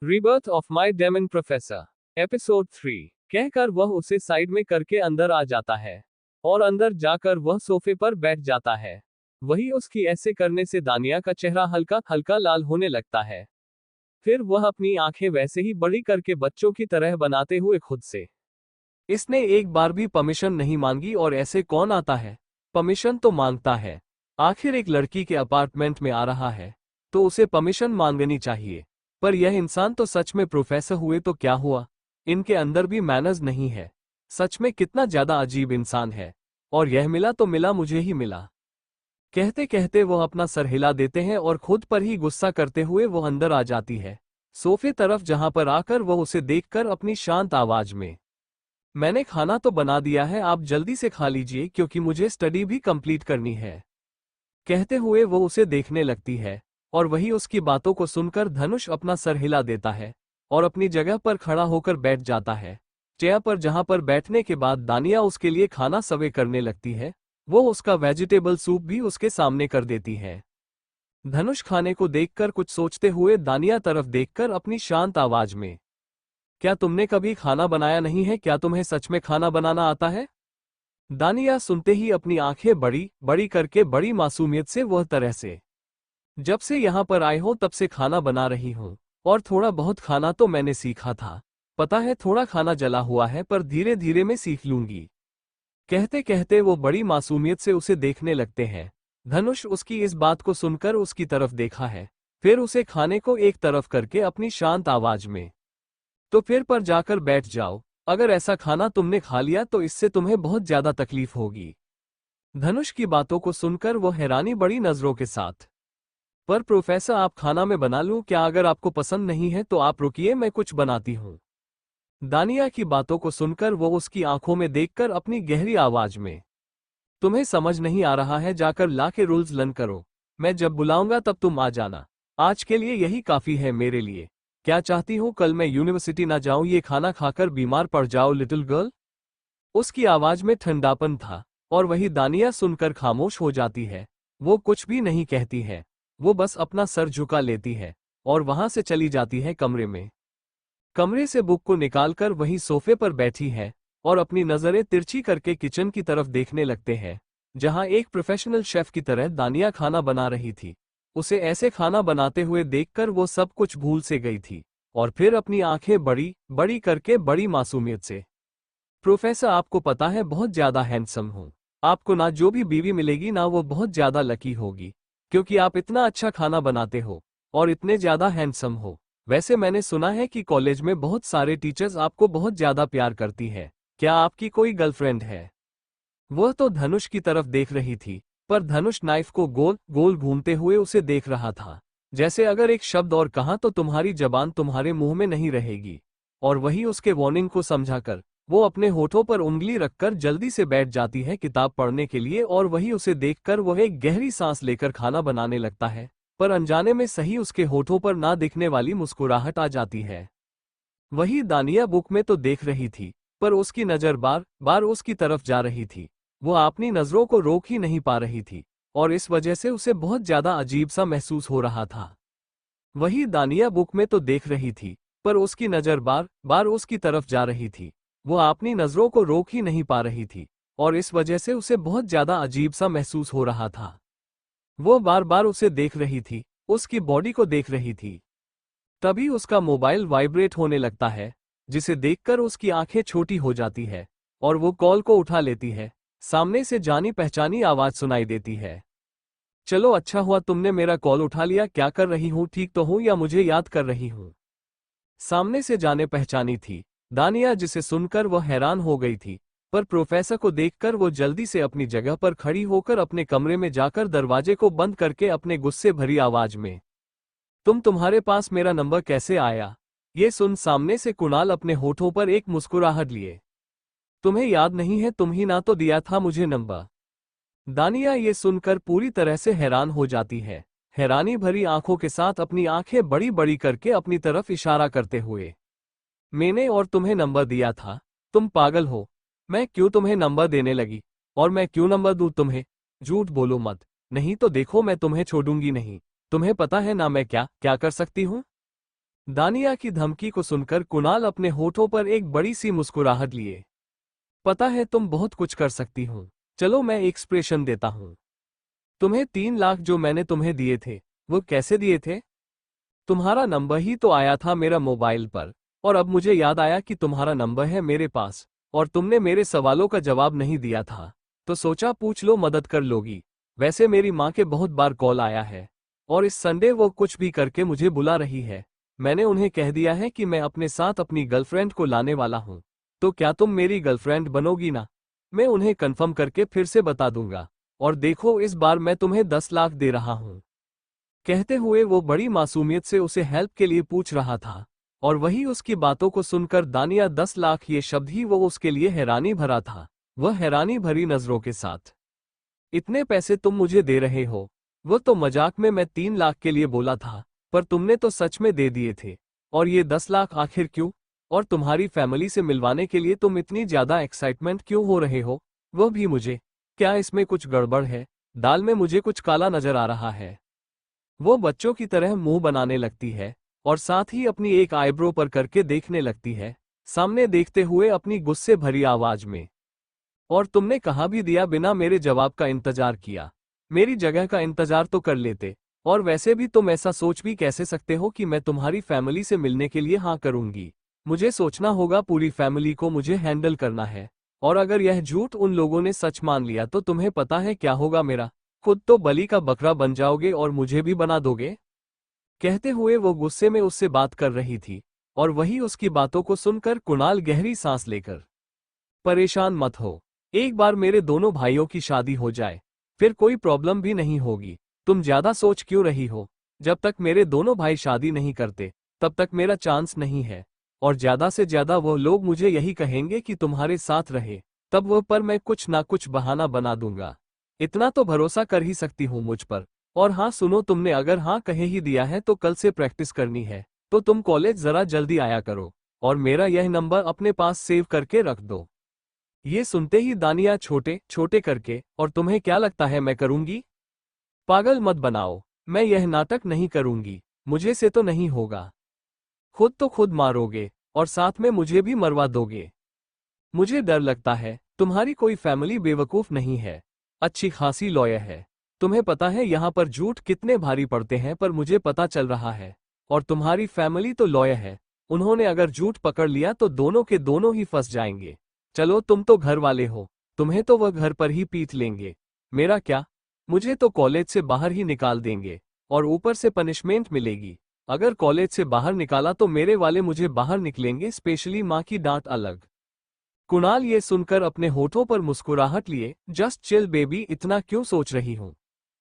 Rebirth of my demon professor episode 3 कहकर वह उसे साइड में करके अंदर आ जाता है और अंदर जाकर वह सोफे पर बैठ जाता है। वही उसकी ऐसे करने से दानिया का चेहरा हल्का हल्का लाल होने लगता है। फिर वह अपनी आंखें वैसे ही बड़ी करके बच्चों की तरह बनाते हुए खुद से, इसने एक बार भी परमिशन नहीं मांगी और ऐसे कौन आता है, परमिशन तो मांगता है। आखिर एक लड़की के अपार्टमेंट में आ रहा है तो उसे परमिशन मांगनी चाहिए। पर यह इंसान तो सच में प्रोफेसर हुए तो क्या हुआ, इनके अंदर भी मैनर्स नहीं है। सच में कितना ज्यादा अजीब इंसान है। और यह मिला तो मिला, मुझे ही मिला। कहते कहते वह अपना सर हिला देते हैं और खुद पर ही गुस्सा करते हुए वो अंदर आ जाती है सोफे तरफ, जहां पर आकर वह उसे देखकर अपनी शांत आवाज में, मैंने खाना तो बना दिया है, आप जल्दी से खा लीजिए क्योंकि मुझे स्टडी भी कंप्लीट करनी है, कहते हुए वो उसे देखने लगती है। और वही उसकी बातों को सुनकर धनुष अपना सर हिला देता है और अपनी जगह पर खड़ा होकर बैठ जाता है चेयर पर, जहां पर बैठने के बाद दानिया उसके लिए खाना सर्व करने लगती है। वो उसका वेजिटेबल सूप भी उसके सामने कर देती है। धनुष खाने को देखकर कुछ सोचते हुए दानिया तरफ देखकर अपनी शांत आवाज में, क्या तुमने कभी खाना बनाया नहीं है, क्या तुम्हें सच में खाना बनाना आता है? दानिया सुनते ही अपनी आंखें बड़ी बड़ी करके बड़ी मासूमियत से वह तरह से, जब से यहाँ पर आए हो तब से खाना बना रही हूँ और थोड़ा बहुत खाना तो मैंने सीखा था। पता है थोड़ा खाना जला हुआ है पर धीरे धीरे मैं सीख लूंगी। कहते कहते वो बड़ी मासूमियत से उसे देखने लगते हैं। धनुष उसकी इस बात को सुनकर उसकी तरफ देखा है, फिर उसे खाने को एक तरफ करके अपनी शांत आवाज में, तो फिर पर जाकर बैठ जाओ, अगर ऐसा खाना तुमने खा लिया तो इससे तुम्हें बहुत ज्यादा तकलीफ होगी। धनुष की बातों को सुनकर वो हैरानी बड़ी नजरों के साथ, पर प्रोफेसर आप खाना मैं बना लूं क्या, अगर आपको पसंद नहीं है तो आप रुकिए मैं कुछ बनाती हूं। दानिया की बातों को सुनकर वो उसकी आंखों में देखकर अपनी गहरी आवाज में, तुम्हें समझ नहीं आ रहा है, जाकर ला के रूल्स लर्न करो, मैं जब बुलाऊंगा तब तुम आ जाना, आज के लिए यही काफी है मेरे लिए। क्या चाहती हूँ कल मैं यूनिवर्सिटी ना जाऊं, ये खाना खाकर बीमार पड़ जाओ लिटिल गर्ल? उसकी आवाज में ठंडापन था और वही दानिया सुनकर खामोश हो जाती है। वो कुछ भी नहीं कहती है, वो बस अपना सर झुका लेती है और वहां से चली जाती है कमरे में। कमरे से बुक को निकालकर वही सोफे पर बैठी है और अपनी नजरें तिरछी करके किचन की तरफ देखने लगते हैं, जहां एक प्रोफेशनल शेफ की तरह दानिया खाना बना रही थी। उसे ऐसे खाना बनाते हुए देखकर वो सब कुछ भूल से गई थी और फिर अपनी आंखें बड़ी बड़ी करके बड़ी मासूमियत से, प्रोफेसर आपको पता है बहुत ज्यादा हैंडसम हूँ, आपको ना जो भी बीवी मिलेगी ना वो बहुत ज्यादा लकी होगी, क्योंकि आप इतना अच्छा खाना बनाते हो और इतने ज्यादा हैंडसम हो। वैसे मैंने सुना है कि कॉलेज में बहुत सारे टीचर्स आपको बहुत ज्यादा प्यार करती है, क्या आपकी कोई गर्लफ्रेंड है? वह तो धनुष की तरफ देख रही थी, पर धनुष नाइफ को गोल गोल घूमते हुए उसे देख रहा था, जैसे अगर एक शब्द और कहा तो तुम्हारी जबान तुम्हारे मुंह में नहीं रहेगी। और वही उसके वार्निंग को समझाकर वो अपने होठों पर उंगली रखकर जल्दी से बैठ जाती है किताब पढ़ने के लिए, और वही उसे देखकर वह एक गहरी सांस लेकर खाना बनाने लगता है, पर अनजाने में सही उसके होठों पर ना दिखने वाली मुस्कुराहट आ जाती है। वही दानिया बुक में तो देख रही थी, पर उसकी नजर बार बार उसकी तरफ जा रही थी। वो अपनी नजरों को रोक ही नहीं पा रही थी और इस वजह से उसे बहुत ज्यादा अजीब सा महसूस हो रहा था। वही दानिया बुक में तो देख रही थी, पर उसकी नजर बार बार उसकी तरफ जा रही थी। वो अपनी नजरों को रोक ही नहीं पा रही थी और इस वजह से उसे बहुत ज्यादा अजीब सा महसूस हो रहा था। वो बार बार उसे देख रही थी, उसकी बॉडी को देख रही थी। तभी उसका मोबाइल वाइब्रेट होने लगता है, जिसे देखकर उसकी आंखें छोटी हो जाती है और वो कॉल को उठा लेती है। सामने से जानी पहचानी आवाज सुनाई देती है, चलो अच्छा हुआ तुमने मेरा कॉल उठा लिया, क्या कर रही हूँ, ठीक तो हूँ या मुझे याद कर रही हूँ? सामने से जाने पहचानी थी दानिया, जिसे सुनकर वह हैरान हो गई थी, पर प्रोफेसर को देखकर वो जल्दी से अपनी जगह पर खड़ी होकर अपने कमरे में जाकर दरवाजे को बंद करके अपने गुस्से भरी आवाज में, तुम्हारे पास मेरा नंबर कैसे आया? ये सुन सामने से कुणाल अपने होठों पर एक मुस्कुराहट लिए, तुम्हें याद नहीं है, तुम ही ना तो दिया था मुझे नंबर। दानिया ये सुनकर पूरी तरह से हैरान हो जाती है, हैरानी भरी आंखों के साथ अपनी आंखें बड़ी बड़ी करके अपनी तरफ इशारा करते हुए, मैंने और तुम्हें नंबर दिया था, तुम पागल हो, मैं क्यों तुम्हें नंबर देने लगी, और मैं क्यों नंबर दूं तुम्हें? झूठ बोलो मत, नहीं तो देखो मैं तुम्हें छोड़ूंगी नहीं, तुम्हें पता है ना मैं क्या क्या कर सकती हूँ? दानिया की धमकी को सुनकर कुणाल अपने होठों पर एक बड़ी सी मुस्कुराहट लिए। पता है तुम बहुत कुछ कर सकती हो, चलो मैं एक्सप्रेशन देता हूँ। तुम्हें 3 लाख जो मैंने तुम्हें दिए थे, वो कैसे दिए थे? तुम्हारा नंबर ही तो आया था मेरा मोबाइल पर, और अब मुझे याद आया कि तुम्हारा नंबर है मेरे पास, और तुमने मेरे सवालों का जवाब नहीं दिया था, तो सोचा पूछ लो, मदद कर लोगी। वैसे मेरी माँ के बहुत बार कॉल आया है, और इस संडे वो कुछ भी करके मुझे बुला रही है। मैंने उन्हें कह दिया है कि मैं अपने साथ अपनी गर्लफ्रेंड को लाने वाला हूँ, तो क्या तुम मेरी गर्लफ्रेंड बनोगी ना? मैं उन्हें कन्फर्म करके फिर से बता दूंगा, और देखो इस बार मैं तुम्हें 10 लाख दे रहा हूँ। कहते हुए वो बड़ी मासूमियत से उसे हेल्प के लिए पूछ रहा था, और वही उसकी बातों को सुनकर दानिया 10 लाख, ये शब्द ही वो उसके लिए हैरानी भरा था। वह हैरानी भरी नजरों के साथ, इतने पैसे तुम मुझे दे रहे हो? वो तो मजाक में मैं 3 लाख के लिए बोला था, पर तुमने तो सच में दे दिए थे। और ये 10 लाख आखिर क्यों? और तुम्हारी फैमिली से मिलवाने के लिए तुम इतनी ज्यादा एक्साइटमेंट क्यों हो रहे हो? वह भी मुझे। क्या इसमें कुछ गड़बड़ है? दाल में मुझे कुछ काला नजर आ रहा है। वो बच्चों की तरह मुंह बनाने लगती है, और साथ ही अपनी एक आईब्रो पर करके देखने लगती है, सामने देखते हुए अपनी गुस्से भरी आवाज में। और तुमने कहा भी दिया बिना मेरे जवाब का इंतजार किया। मेरी जगह का इंतजार तो कर लेते। और वैसे भी तुम ऐसा सोच भी कैसे सकते हो कि मैं तुम्हारी फैमिली से मिलने के लिए हाँ करूंगी? मुझे सोचना होगा, पूरी फैमिली को मुझे हैंडल करना है। और अगर यह झूठ उन लोगों ने सच मान लिया तो तुम्हें पता है क्या होगा मेरा? खुद तो बलि का बकरा बन जाओगे और मुझे भी बना दोगे। कहते हुए वो गुस्से में उससे बात कर रही थी, और वही उसकी बातों को सुनकर कुणाल गहरी सांस लेकर, परेशान मत हो, एक बार मेरे दोनों भाइयों की शादी हो जाए, फिर कोई प्रॉब्लम भी नहीं होगी। तुम ज्यादा सोच क्यों रही हो? जब तक मेरे दोनों भाई शादी नहीं करते, तब तक मेरा चांस नहीं है। और ज्यादा से ज्यादा वो लोग मुझे यही कहेंगे कि तुम्हारे साथ रहे, तब वह पर मैं कुछ ना कुछ बहाना बना दूंगा। इतना तो भरोसा कर ही सकती हूँ मुझ पर। और हाँ सुनो, तुमने अगर हाँ कहे ही दिया है तो कल से प्रैक्टिस करनी है, तो तुम कॉलेज जरा जल्दी आया करो, और मेरा यह नंबर अपने पास सेव करके रख दो। ये सुनते ही दानिया छोटे छोटे करके, और तुम्हें क्या लगता है मैं करूंगी? पागल मत बनाओ, मैं यह नाटक नहीं करूंगी, मुझे से तो नहीं होगा। खुद तो खुद मारोगे, और साथ में मुझे भी मरवा दोगे। मुझे डर लगता है, तुम्हारी कोई फैमिली बेवकूफ नहीं है, अच्छी खासी लॉयर है। तुम्हें पता है यहाँ पर झूठ कितने भारी पड़ते हैं, पर मुझे पता चल रहा है। और तुम्हारी फैमिली तो लॉयर है, उन्होंने अगर झूठ पकड़ लिया तो दोनों के दोनों ही फंस जाएंगे। चलो तुम तो घर वाले हो, तुम्हें तो वह घर पर ही पीट लेंगे। मेरा क्या? मुझे तो कॉलेज से बाहर ही निकाल देंगे, और ऊपर से पनिशमेंट मिलेगी। अगर कॉलेज से बाहर निकाला तो मेरे वाले मुझे बाहर निकलेंगे, स्पेशली माँ की डांट अलग। कुणाल ये सुनकर अपने होठों पर मुस्कुराहट लिए, जस्ट चिल बेबी, इतना क्यों सोच रही हूँ?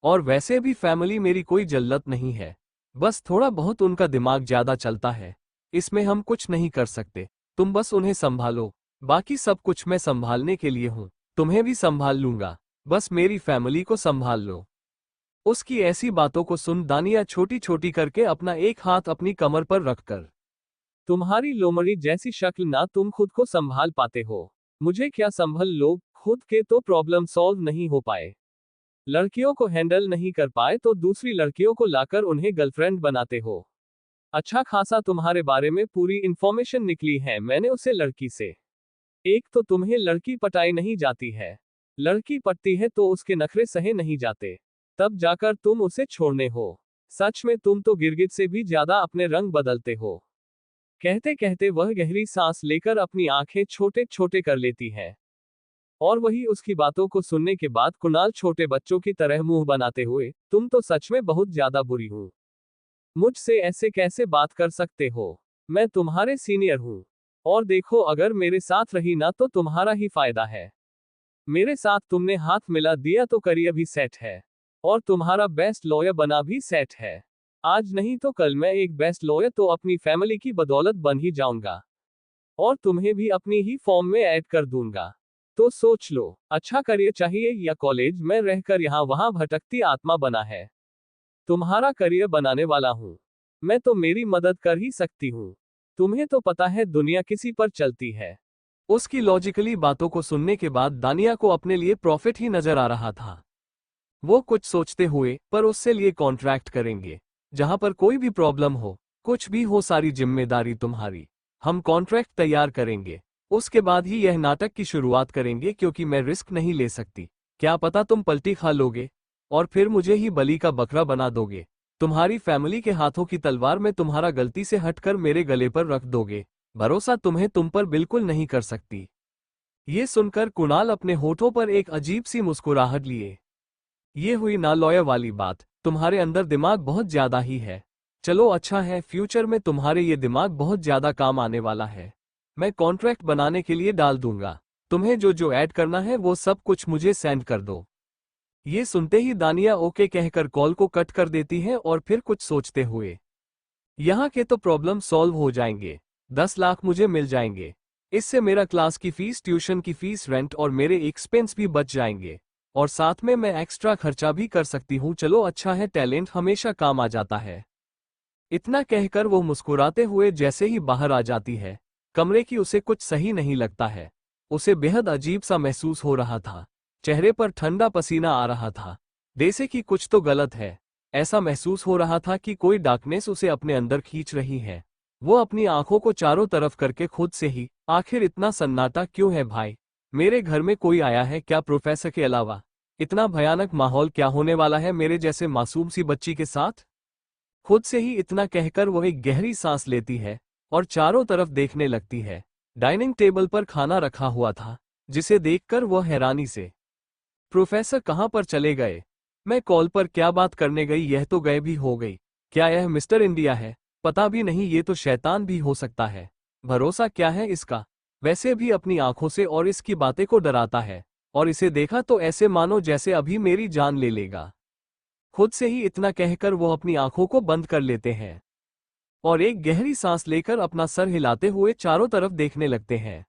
और वैसे भी फैमिली मेरी कोई जल्लत नहीं है, बस थोड़ा बहुत उनका दिमाग ज्यादा चलता है, इसमें हम कुछ नहीं कर सकते। तुम बस उन्हें संभालो, बाकी सब कुछ मैं संभालने के लिए हूँ। तुम्हें भी संभाल लूंगा, बस मेरी फैमिली को संभाल लो। उसकी ऐसी बातों को सुन दानिया छोटी छोटी करके अपना एक हाथ अपनी कमर पर रखकर, तुम्हारी लोमड़ी जैसी शक्ल ना तुम खुद को संभाल पाते हो, मुझे क्या संभल लो? खुद के तो प्रॉब्लम सॉल्व नहीं हो पाए, लड़कियों को हैंडल नहीं कर पाए तो दूसरी लड़कियों को लाकर उन्हें गर्लफ्रेंड बनाते हो। अच्छा खासा तुम्हारे बारे में पूरी इंफॉर्मेशन निकली है मैंने उसे लड़की से। एक तो तुम्हें लड़की पटाई नहीं जाती है, लड़की पटती है तो उसके नखरे सहे नहीं जाते, तब जाकर तुम उसे छोड़ने हो। सच में तुम तो गिरगिट से भी ज्यादा अपने रंग बदलते हो। कहते कहते वह गहरी सांस लेकर अपनी आंखें छोटे छोटे कर लेती है। और वही उसकी बातों को सुनने के बाद कुणाल छोटे बच्चों की तरह मुंह बनाते हुए, तुम तो सच में बहुत ज्यादा बुरी हूँ, मुझसे ऐसे कैसे बात कर सकते हो? मैं तुम्हारे सीनियर हूँ, और देखो अगर मेरे साथ रही ना तो तुम्हारा ही फायदा है। मेरे साथ तुमने हाथ मिला दिया तो करियर भी सेट है, और तुम्हारा बेस्ट लॉयर बना भी सेट है। आज नहीं तो कल मैं एक बेस्ट लॉयर तो अपनी फैमिली की बदौलत बन ही जाऊंगा, और तुम्हें भी अपनी ही फॉर्म में ऐड कर दूंगा। तो सोच लो, अच्छा करियर चाहिए या कॉलेज में रहकर यहाँ वहां भटकती आत्मा बना है? तुम्हारा करियर बनाने वाला हूँ मैं, तो मेरी मदद कर ही सकती हूँ। तुम्हें तो पता है दुनिया किसी पर चलती है। उसकी लॉजिकली बातों को सुनने के बाद दानिया को अपने लिए प्रॉफिट ही नजर आ रहा था। वो कुछ सोचते हुए, पर उससे लिए कॉन्ट्रैक्ट करेंगे, जहां पर कोई भी प्रॉब्लम हो कुछ भी हो सारी जिम्मेदारी तुम्हारी। हम कॉन्ट्रैक्ट तैयार करेंगे, उसके बाद ही यह नाटक की शुरुआत करेंगे, क्योंकि मैं रिस्क नहीं ले सकती। क्या पता तुम पलटी खा लोगे और फिर मुझे ही बलि का बकरा बना दोगे। तुम्हारी फैमिली के हाथों की तलवार में तुम्हारा गलती से हटकर मेरे गले पर रख दोगे। भरोसा तुम पर बिल्कुल नहीं कर सकती। ये सुनकर कुणाल अपने होठों पर एक अजीब सी मुस्कुराहट लिए। ये हुई ना लॉयर वाली बात, तुम्हारे अंदर दिमाग बहुत ज्यादा ही है। चलो अच्छा है, फ्यूचर में तुम्हारे ये दिमाग बहुत ज्यादा काम आने वाला है। मैं कॉन्ट्रैक्ट बनाने के लिए डाल दूंगा। तुम्हें जो जो ऐड करना है वो सब कुछ मुझे सेंड कर दो। ये सुनते ही दानिया ओके कहकर कॉल को कट कर देती है और फिर कुछ सोचते हुए, यहाँ के तो प्रॉब्लम सॉल्व हो जाएंगे। 10 लाख मुझे मिल जाएंगे। इससे मेरा क्लास की फीस, ट्यूशन की फीस, रेंट और मेरे एक्सपेंस भी बच जाएंगे। और साथ में मैं एक्स्ट्रा खर्चा भी कर सकती हूँ। चलो अच्छा है, टैलेंट हमेशा काम आ जाता है। इतना कहकर वो मुस्कुराते हुए जैसे ही बाहर आ जाती है कमरे की, उसे कुछ सही नहीं लगता है। उसे बेहद अजीब सा महसूस हो रहा था। चेहरे पर ठंडा पसीना आ रहा था। जैसे कि कुछ तो गलत है। ऐसा महसूस हो रहा था कि कोई डार्कनेस उसे अपने अंदर खींच रही है। वो अपनी आंखों को चारों तरफ करके खुद से ही, आखिर इतना सन्नाटा क्यों है भाई? मेरे घर में कोई आया है क्या प्रोफेसर के अलावा? इतना भयानक माहौल क्या होने वाला है मेरे जैसे मासूम सी बच्ची के साथ? खुद से ही इतना कहकर वो एक गहरी सांस लेती है और चारों तरफ देखने लगती है। डाइनिंग टेबल पर खाना रखा हुआ था, जिसे देखकर वह हैरानी से, प्रोफेसर कहाँ पर चले गए? मैं कॉल पर क्या बात करने गई, यह तो गायब भी हो गई। क्या यह मिस्टर इंडिया है? पता भी नहीं, ये तो शैतान भी हो सकता है। भरोसा क्या है इसका? वैसे भी अपनी आंखों से और इसकी बातें को डराता है, और इसे देखा तो ऐसे मानो जैसे अभी मेरी जान ले लेगा। खुद से ही इतना कहकर वो अपनी आंखों को बंद कर लेते हैं और एक गहरी सांस लेकर अपना सर हिलाते हुए चारों तरफ देखने लगते हैं।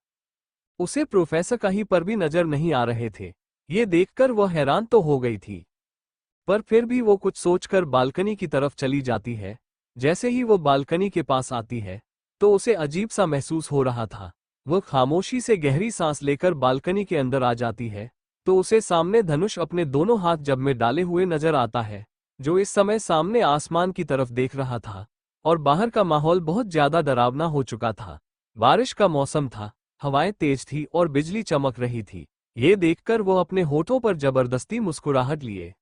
उसे प्रोफेसर कहीं पर भी नजर नहीं आ रहे थे। ये देखकर वह हैरान तो हो गई थी, पर फिर भी वो कुछ सोचकर बालकनी की तरफ चली जाती है। जैसे ही वो बालकनी के पास आती है तो उसे अजीब सा महसूस हो रहा था। वह खामोशी से गहरी सांस लेकर बालकनी के अंदर आ जाती है तो उसे सामने धनुष अपने दोनों हाथ जब में डाले हुए नजर आता है, जो इस समय सामने आसमान की तरफ देख रहा था। और बाहर का माहौल बहुत ज्यादा डरावना हो चुका था। बारिश का मौसम था, हवाएं तेज थी और बिजली चमक रही थी। ये देखकर वो अपने होठों पर जबरदस्ती मुस्कुराहट लिए।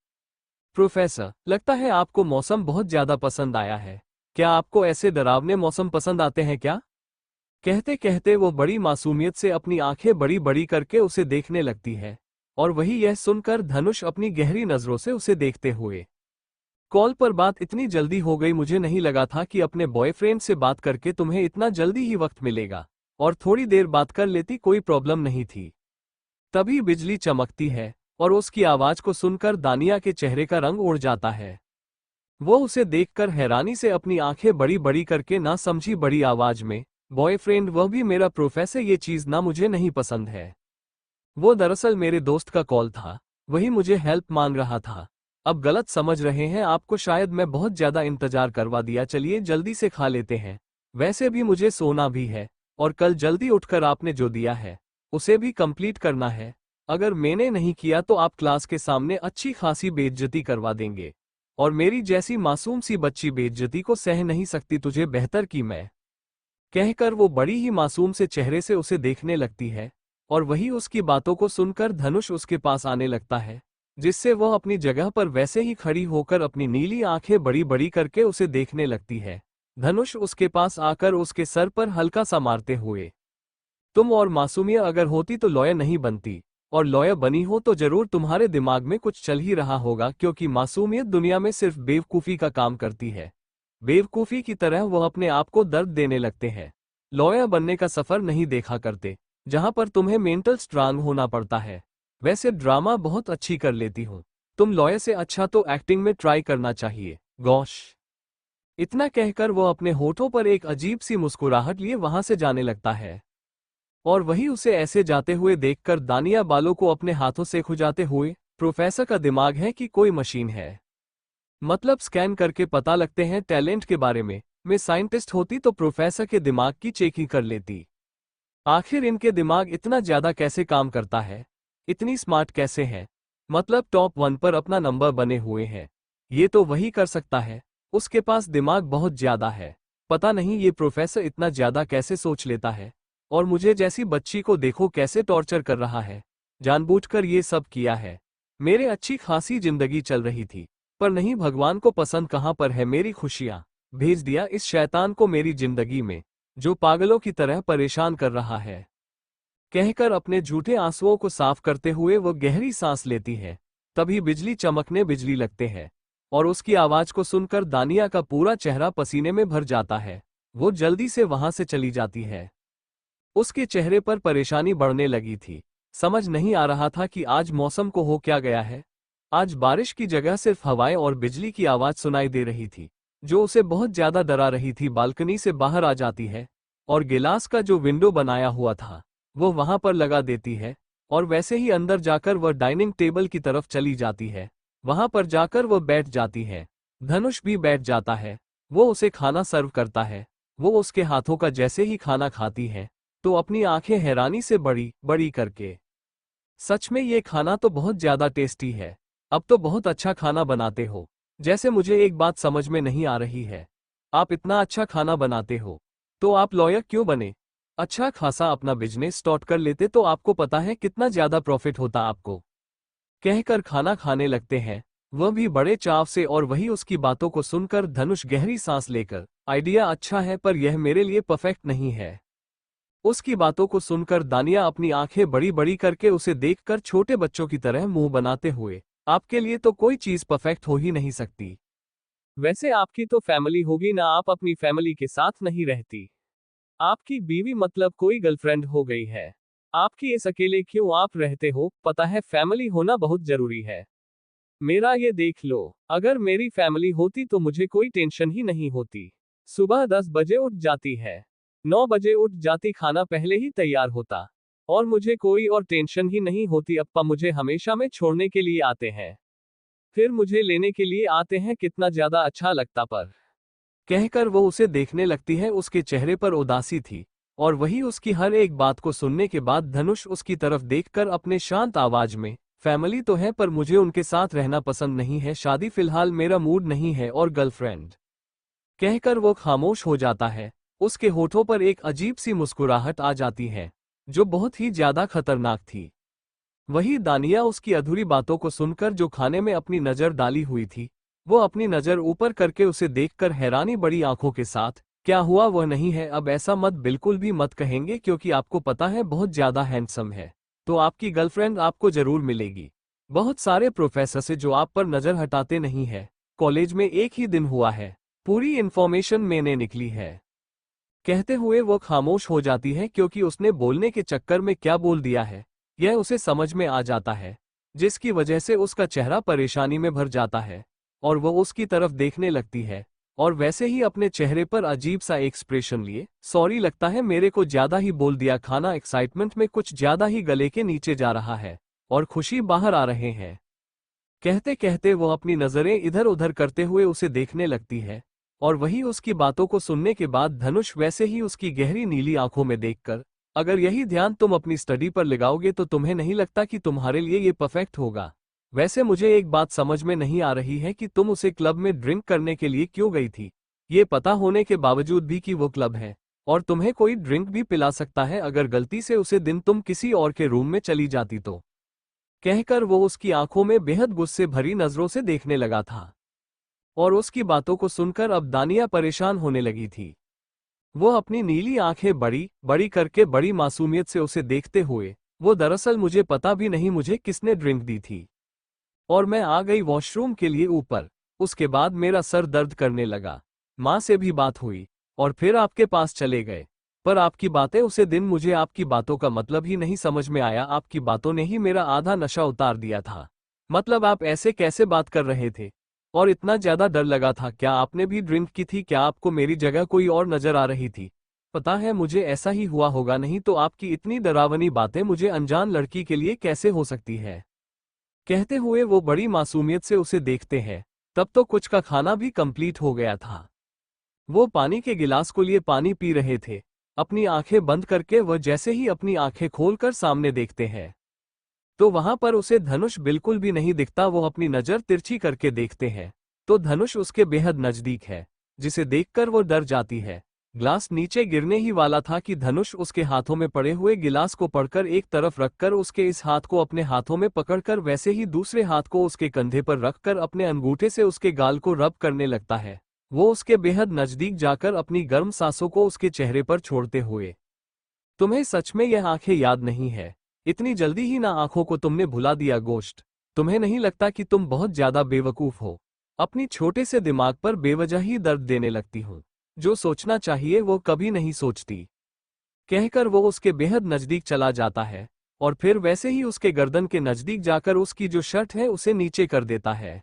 प्रोफेसर, लगता है आपको मौसम बहुत ज्यादा पसंद आया है। क्या आपको ऐसे डरावने मौसम पसंद आते हैं क्या? कहते कहते वो बड़ी मासूमियत से अपनी आंखें बड़ी बड़ी करके उसे देखने लगती है। और वही यह सुनकर धनुष अपनी गहरी नजरों से उसे देखते हुए, कॉल पर बात इतनी जल्दी हो गई, मुझे नहीं लगा था कि अपने बॉयफ्रेंड से बात करके तुम्हें इतना जल्दी ही वक्त मिलेगा। और थोड़ी देर बात कर लेती, कोई प्रॉब्लम नहीं थी। तभी बिजली चमकती है और उसकी आवाज को सुनकर दानिया के चेहरे का रंग उड़ जाता है। वो उसे देखकर हैरानी से अपनी आंखें बड़ी बड़ी करके ना समझी बड़ी आवाज में, बॉयफ्रेंड, वह भी मेरा प्रोफेसर, ये चीज ना मुझे नहीं पसंद है। वो दरअसल मेरे दोस्त का कॉल था, वही मुझे हेल्प मांग रहा था। अब गलत समझ रहे हैं आपको, शायद मैं बहुत ज्यादा इंतजार करवा दिया। चलिए जल्दी से खा लेते हैं, वैसे भी मुझे सोना भी है और कल जल्दी उठकर आपने जो दिया है उसे भी कंप्लीट करना है। अगर मैंने नहीं किया तो आप क्लास के सामने अच्छी खासी बेइज्जती करवा देंगे, और मेरी जैसी मासूम सी बच्ची बेइज्जती को सह नहीं सकती, तुझे बेहतर की मैं। कहकर वो बड़ी ही मासूम से चेहरे से उसे देखने लगती है और वही उसकी बातों को सुनकर धनुष उसके पास आने लगता है, जिससे वह अपनी जगह पर वैसे ही खड़ी होकर अपनी नीली आंखें बड़ी बड़ी करके उसे देखने लगती है। धनुष उसके पास आकर उसके सर पर हल्का सा मारते हुए, तुम और मासूमिया अगर होती तो लॉयर नहीं बनती, और लॉयर बनी हो तो जरूर तुम्हारे दिमाग में कुछ चल ही रहा होगा, क्योंकि मासूमियत दुनिया में सिर्फ बेवकूफ़ी का काम करती है। बेवकूफ़ी की तरह वह अपने आप को दर्द देने लगते हैं। लॉयर बनने का सफ़र नहीं देखा करते, जहां पर तुम्हें मेंटल स्ट्रांग होना पड़ता है। वैसे ड्रामा बहुत अच्छी कर लेती हूँ, तुम लॉयर से अच्छा तो एक्टिंग में ट्राई करना चाहिए। गॉश। इतना कहकर वो अपने होठों पर एक अजीब सी मुस्कुराहट लिए वहां से जाने लगता है। और वही उसे ऐसे जाते हुए देखकर दानिया बालों को अपने हाथों से खुजाते हुए, प्रोफेसर का दिमाग है कि कोई मशीन है? मतलब स्कैन करके पता लगते हैं टैलेंट के बारे में। मैं साइंटिस्ट होती तो प्रोफेसर के दिमाग की चेकिंग कर लेती। आखिर इनके दिमाग इतना ज्यादा कैसे काम करता है? इतनी स्मार्ट कैसे है? मतलब टॉप 1 पर अपना नंबर बने हुए हैं। ये तो वही कर सकता है, उसके पास दिमाग बहुत ज्यादा है। पता नहीं ये प्रोफेसर इतना ज्यादा कैसे सोच लेता है, और मुझे जैसी बच्ची को देखो कैसे टॉर्चर कर रहा है, जानबूझकर ये सब किया है। मेरे अच्छी खासी जिंदगी चल रही थी, पर नहीं, भगवान को पसंद कहाँ पर है मेरी खुशियां, भेज दिया इस शैतान को मेरी जिंदगी में, जो पागलों की तरह परेशान कर रहा है। कहकर अपने झूठे आंसुओं को साफ करते हुए वो गहरी सांस लेती है। तभी बिजली चमकने बिजली लगते हैं, और उसकी आवाज को सुनकर दानिया का पूरा चेहरा पसीने में भर जाता है। वो जल्दी से वहां से चली जाती है। उसके चेहरे पर परेशानी बढ़ने लगी थी। समझ नहीं आ रहा था कि आज मौसम को हो क्या गया है। आज बारिश की जगह सिर्फ हवाएं और बिजली की आवाज सुनाई दे रही थी, जो उसे बहुत ज्यादा डरा रही थी। बालकनी से बाहर आ जाती है और गिलास का जो विंडो बनाया हुआ था वो वहां पर लगा देती है, और वैसे ही अंदर जाकर वह डाइनिंग टेबल की तरफ चली जाती है। वहां पर जाकर वह बैठ जाती है। धनुष भी बैठ जाता है। वो उसे खाना सर्व करता है। वो उसके हाथों का जैसे ही खाना खाती है तो अपनी आंखें हैरानी से बड़ी बड़ी करके, सच में ये खाना तो बहुत ज्यादा टेस्टी है, अब तो बहुत अच्छा खाना बनाते हो। जैसे मुझे एक बात समझ में नहीं आ रही है, आप इतना अच्छा खाना बनाते हो तो आप लॉयर क्यों बने? अच्छा खासा अपना बिजनेस स्टार्ट कर लेते तो आपको पता है कितना ज्यादा प्रॉफिट होता आपको। कहकर खाना खाने लगते हैं, वह भी बड़े चाव से। और वही उसकी बातों को सुनकर धनुष गहरी सांस लेकर, आइडिया अच्छा है पर यह मेरे लिए परफेक्ट नहीं है। उसकी बातों को सुनकर दानिया अपनी आंखें बड़ी बड़ी करके उसे देखकर छोटे बच्चों की तरह मुंह बनाते हुए, आपके लिए तो कोई चीज परफेक्ट हो ही नहीं सकती। वैसे आपकी तो फैमिली होगी ना, आप अपनी फैमिली के साथ नहीं रहती। आपकी बीवी मतलब कोई गर्लफ्रेंड हो गई है। आपकी इस अकेले क्यों आप रहते हो? पता है फैमिली होना बहुत जरूरी है। मेरा ये देख लो, अगर मेरी फैमिली होती तो मुझे कोई टेंशन ही नहीं होती। सुबह 10 बजे उठ जाती है, 9 बजे उठ जाती, खाना पहले ही तैयार होता, और मुझे कोई और टेंशन ही नहीं होती। अप्पा मुझे हमेशा में छोड़ने के लिए आते हैं, फिर मुझे लेने के लिए आते हैं, कितना ज्यादा अच्छा लगता। पर कहकर वो उसे देखने लगती है। उसके चेहरे पर उदासी थी, और वही उसकी हर एक बात को सुनने के बाद धनुष उसकी तरफ देखकर अपने शांत आवाज में, फैमिली तो है पर मुझे उनके साथ रहना पसंद नहीं है, शादी फिलहाल मेरा मूड नहीं है, और गर्लफ्रेंड कहकर वो खामोश हो जाता है। उसके होठों पर एक अजीब सी मुस्कुराहट आ जाती है, जो बहुत ही ज्यादा खतरनाक थी। वही दानिया उसकी अधूरी बातों को सुनकर जो खाने में अपनी नजर डाली हुई थी, वो अपनी नजर ऊपर करके उसे देखकर हैरानी बड़ी आंखों के साथ, क्या हुआ? वह नहीं है? अब ऐसा मत, बिल्कुल भी मत कहेंगे, क्योंकि आपको पता है बहुत ज्यादा हैंडसम है, तो आपकी गर्लफ्रेंड आपको जरूर मिलेगी। बहुत सारे प्रोफेसर से जो आप पर नजर हटाते नहीं है। कॉलेज में एक ही दिन हुआ है, पूरी इन्फॉर्मेशन मैंने निकली है। कहते हुए वो खामोश हो जाती है, क्योंकि उसने बोलने के चक्कर में क्या बोल दिया है यह उसे समझ में आ जाता है, जिसकी वजह से उसका चेहरा परेशानी में भर जाता है, और वो उसकी तरफ देखने लगती है, और वैसे ही अपने चेहरे पर अजीब सा एक्सप्रेशन लिए, सॉरी लगता है मेरे को ज्यादा ही बोल दिया। खाना एक्साइटमेंट में कुछ ज्यादा ही गले के नीचे जा रहा है, और खुशी बाहर आ रहे हैं। कहते कहते वो अपनी नजरें इधर उधर करते हुए उसे देखने लगती है, और वही उसकी बातों को सुनने के बाद धनुष वैसे ही उसकी गहरी नीली आंखों में देखकर, अगर यही ध्यान तुम अपनी स्टडी पर लगाओगे तो तुम्हें नहीं लगता कि तुम्हारे लिए ये परफेक्ट होगा? वैसे मुझे एक बात समझ में नहीं आ रही है कि तुम उसे क्लब में ड्रिंक करने के लिए क्यों गई थी, ये पता होने के बावजूद भी कि वो क्लब है और तुम्हें कोई ड्रिंक भी पिला सकता है, अगर गलती से उसे दिन तुम किसी और के रूम में चली जाती तो। कहकर वो उसकी आंखों में बेहद गुस्से भरी नजरों से देखने लगा था, और उसकी बातों को सुनकर अब दानिया परेशान होने लगी थी। वो अपनी नीली आंखें बड़ी बड़ी करके बड़ी मासूमियत से उसे देखते हुए, वो दरअसल मुझे पता भी नहीं मुझे किसने ड्रिंक दी थी, और मैं आ गई वॉशरूम के लिए ऊपर, उसके बाद मेरा सर दर्द करने लगा, माँ से भी बात हुई, और फिर आपके पास चले गए। पर आपकी बातें उसे दिन, मुझे आपकी बातों का मतलब ही नहीं समझ में आया, आपकी बातों ने ही मेरा आधा नशा उतार दिया था। मतलब आप ऐसे कैसे बात कर रहे थे, और इतना ज्यादा डर लगा था? क्या आपने भी ड्रिंक की थी? क्या आपको मेरी जगह कोई और नजर आ रही थी? पता है मुझे ऐसा ही हुआ होगा, नहीं तो आपकी इतनी डरावनी बातें मुझे अनजान लड़की के लिए कैसे हो सकती है? कहते हुए वो बड़ी मासूमियत से उसे देखते हैं। तब तो कुछ का खाना भी कंप्लीट हो गया था। वो पानी के गिलास को लिए पानी पी रहे थे। अपनी आंखें बंद करके वह जैसे ही अपनी आंखें खोलकर सामने देखते हैं तो वहां पर उसे धनुष बिल्कुल भी नहीं दिखता। वो अपनी नजर तिरछी करके देखते हैं तो धनुष उसके बेहद नजदीक है, जिसे देखकर वो डर जाती है। ग्लास नीचे गिरने ही वाला था कि धनुष उसके हाथों में पड़े हुए गिलास को पकड़कर एक तरफ रखकर उसके इस हाथ को अपने हाथों में पकड़कर वैसे ही दूसरे हाथ को उसके कंधे पर रखकर अपने अंगूठे से उसके गाल को रब करने लगता है। वो उसके बेहद नजदीक जाकर अपनी गर्म सांसों को उसके चेहरे पर छोड़ते हुए, तुम्हें सच में यह आंखें याद नहीं है? इतनी जल्दी ही ना आंखों को तुमने भुला दिया गोश्त? तुम्हें नहीं लगता कि तुम बहुत ज्यादा बेवकूफ हो? अपनी छोटे से दिमाग पर बेवजह ही दर्द देने लगती हूँ। जो सोचना चाहिए वो कभी नहीं सोचती। कहकर वो उसके बेहद नजदीक चला जाता है और फिर वैसे ही उसके गर्दन के नजदीक जाकर उसकी जो शर्ट है उसे नीचे कर देता है,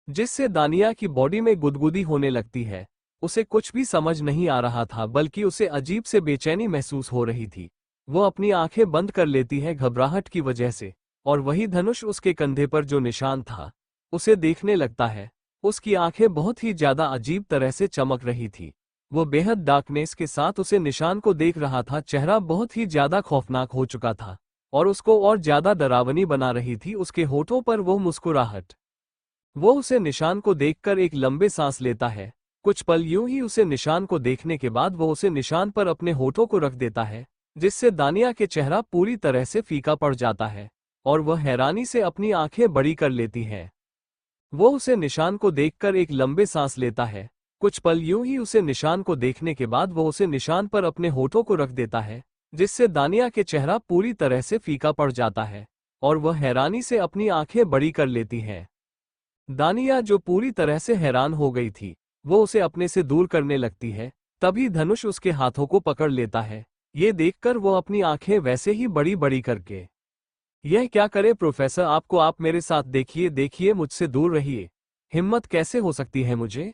जिससे दानिया की बॉडी में गुदगुदी होने लगती है। उसे कुछ भी समझ नहीं आ रहा था, बल्कि उसे अजीब से बेचैनी महसूस हो रही थी। वो अपनी आंखें बंद कर लेती है घबराहट की वजह से, और वही धनुष उसके कंधे पर जो निशान था उसे देखने लगता है। उसकी आंखें बहुत ही ज्यादा अजीब तरह से चमक रही थी। वो बेहद डार्कनेस के साथ उसे निशान को देख रहा था। चेहरा बहुत ही ज्यादा खौफनाक हो चुका था और उसको और ज्यादा डरावनी बना रही थी उसके होठों पर वो मुस्कुराहट। वो उसे निशान को देखकर एक लंबे सांस लेता है। कुछ पल यूं ही उसे निशान को देखने के बाद वो उसे निशान पर अपने होठों को रख देता है, जिससे दानिया के चेहरा पूरी तरह से फीका पड़ जाता है और वह हैरानी से अपनी आंखें बड़ी कर लेती है। वो उसे निशान को देखकर एक लंबे सांस लेता है। कुछ पल यूं ही उसे निशान को देखने के बाद वो उसे निशान पर अपने होठों को रख देता है, जिससे दानिया के चेहरा पूरी तरह से फीका पड़ जाता है और वह हैरानी से अपनी आंखें बड़ी कर लेती है। दानिया जो पूरी तरह से हैरान हो गई थी, वो उसे अपने से दूर करने लगती है। तभी धनुष उसके हाथों को पकड़ लेता है। ये देखकर वो अपनी आंखें वैसे ही बड़ी बड़ी करके, यह क्या करे प्रोफेसर, आपको, आप मेरे साथ देखिए देखिए, मुझसे दूर रहिए। हिम्मत कैसे हो सकती है मुझे?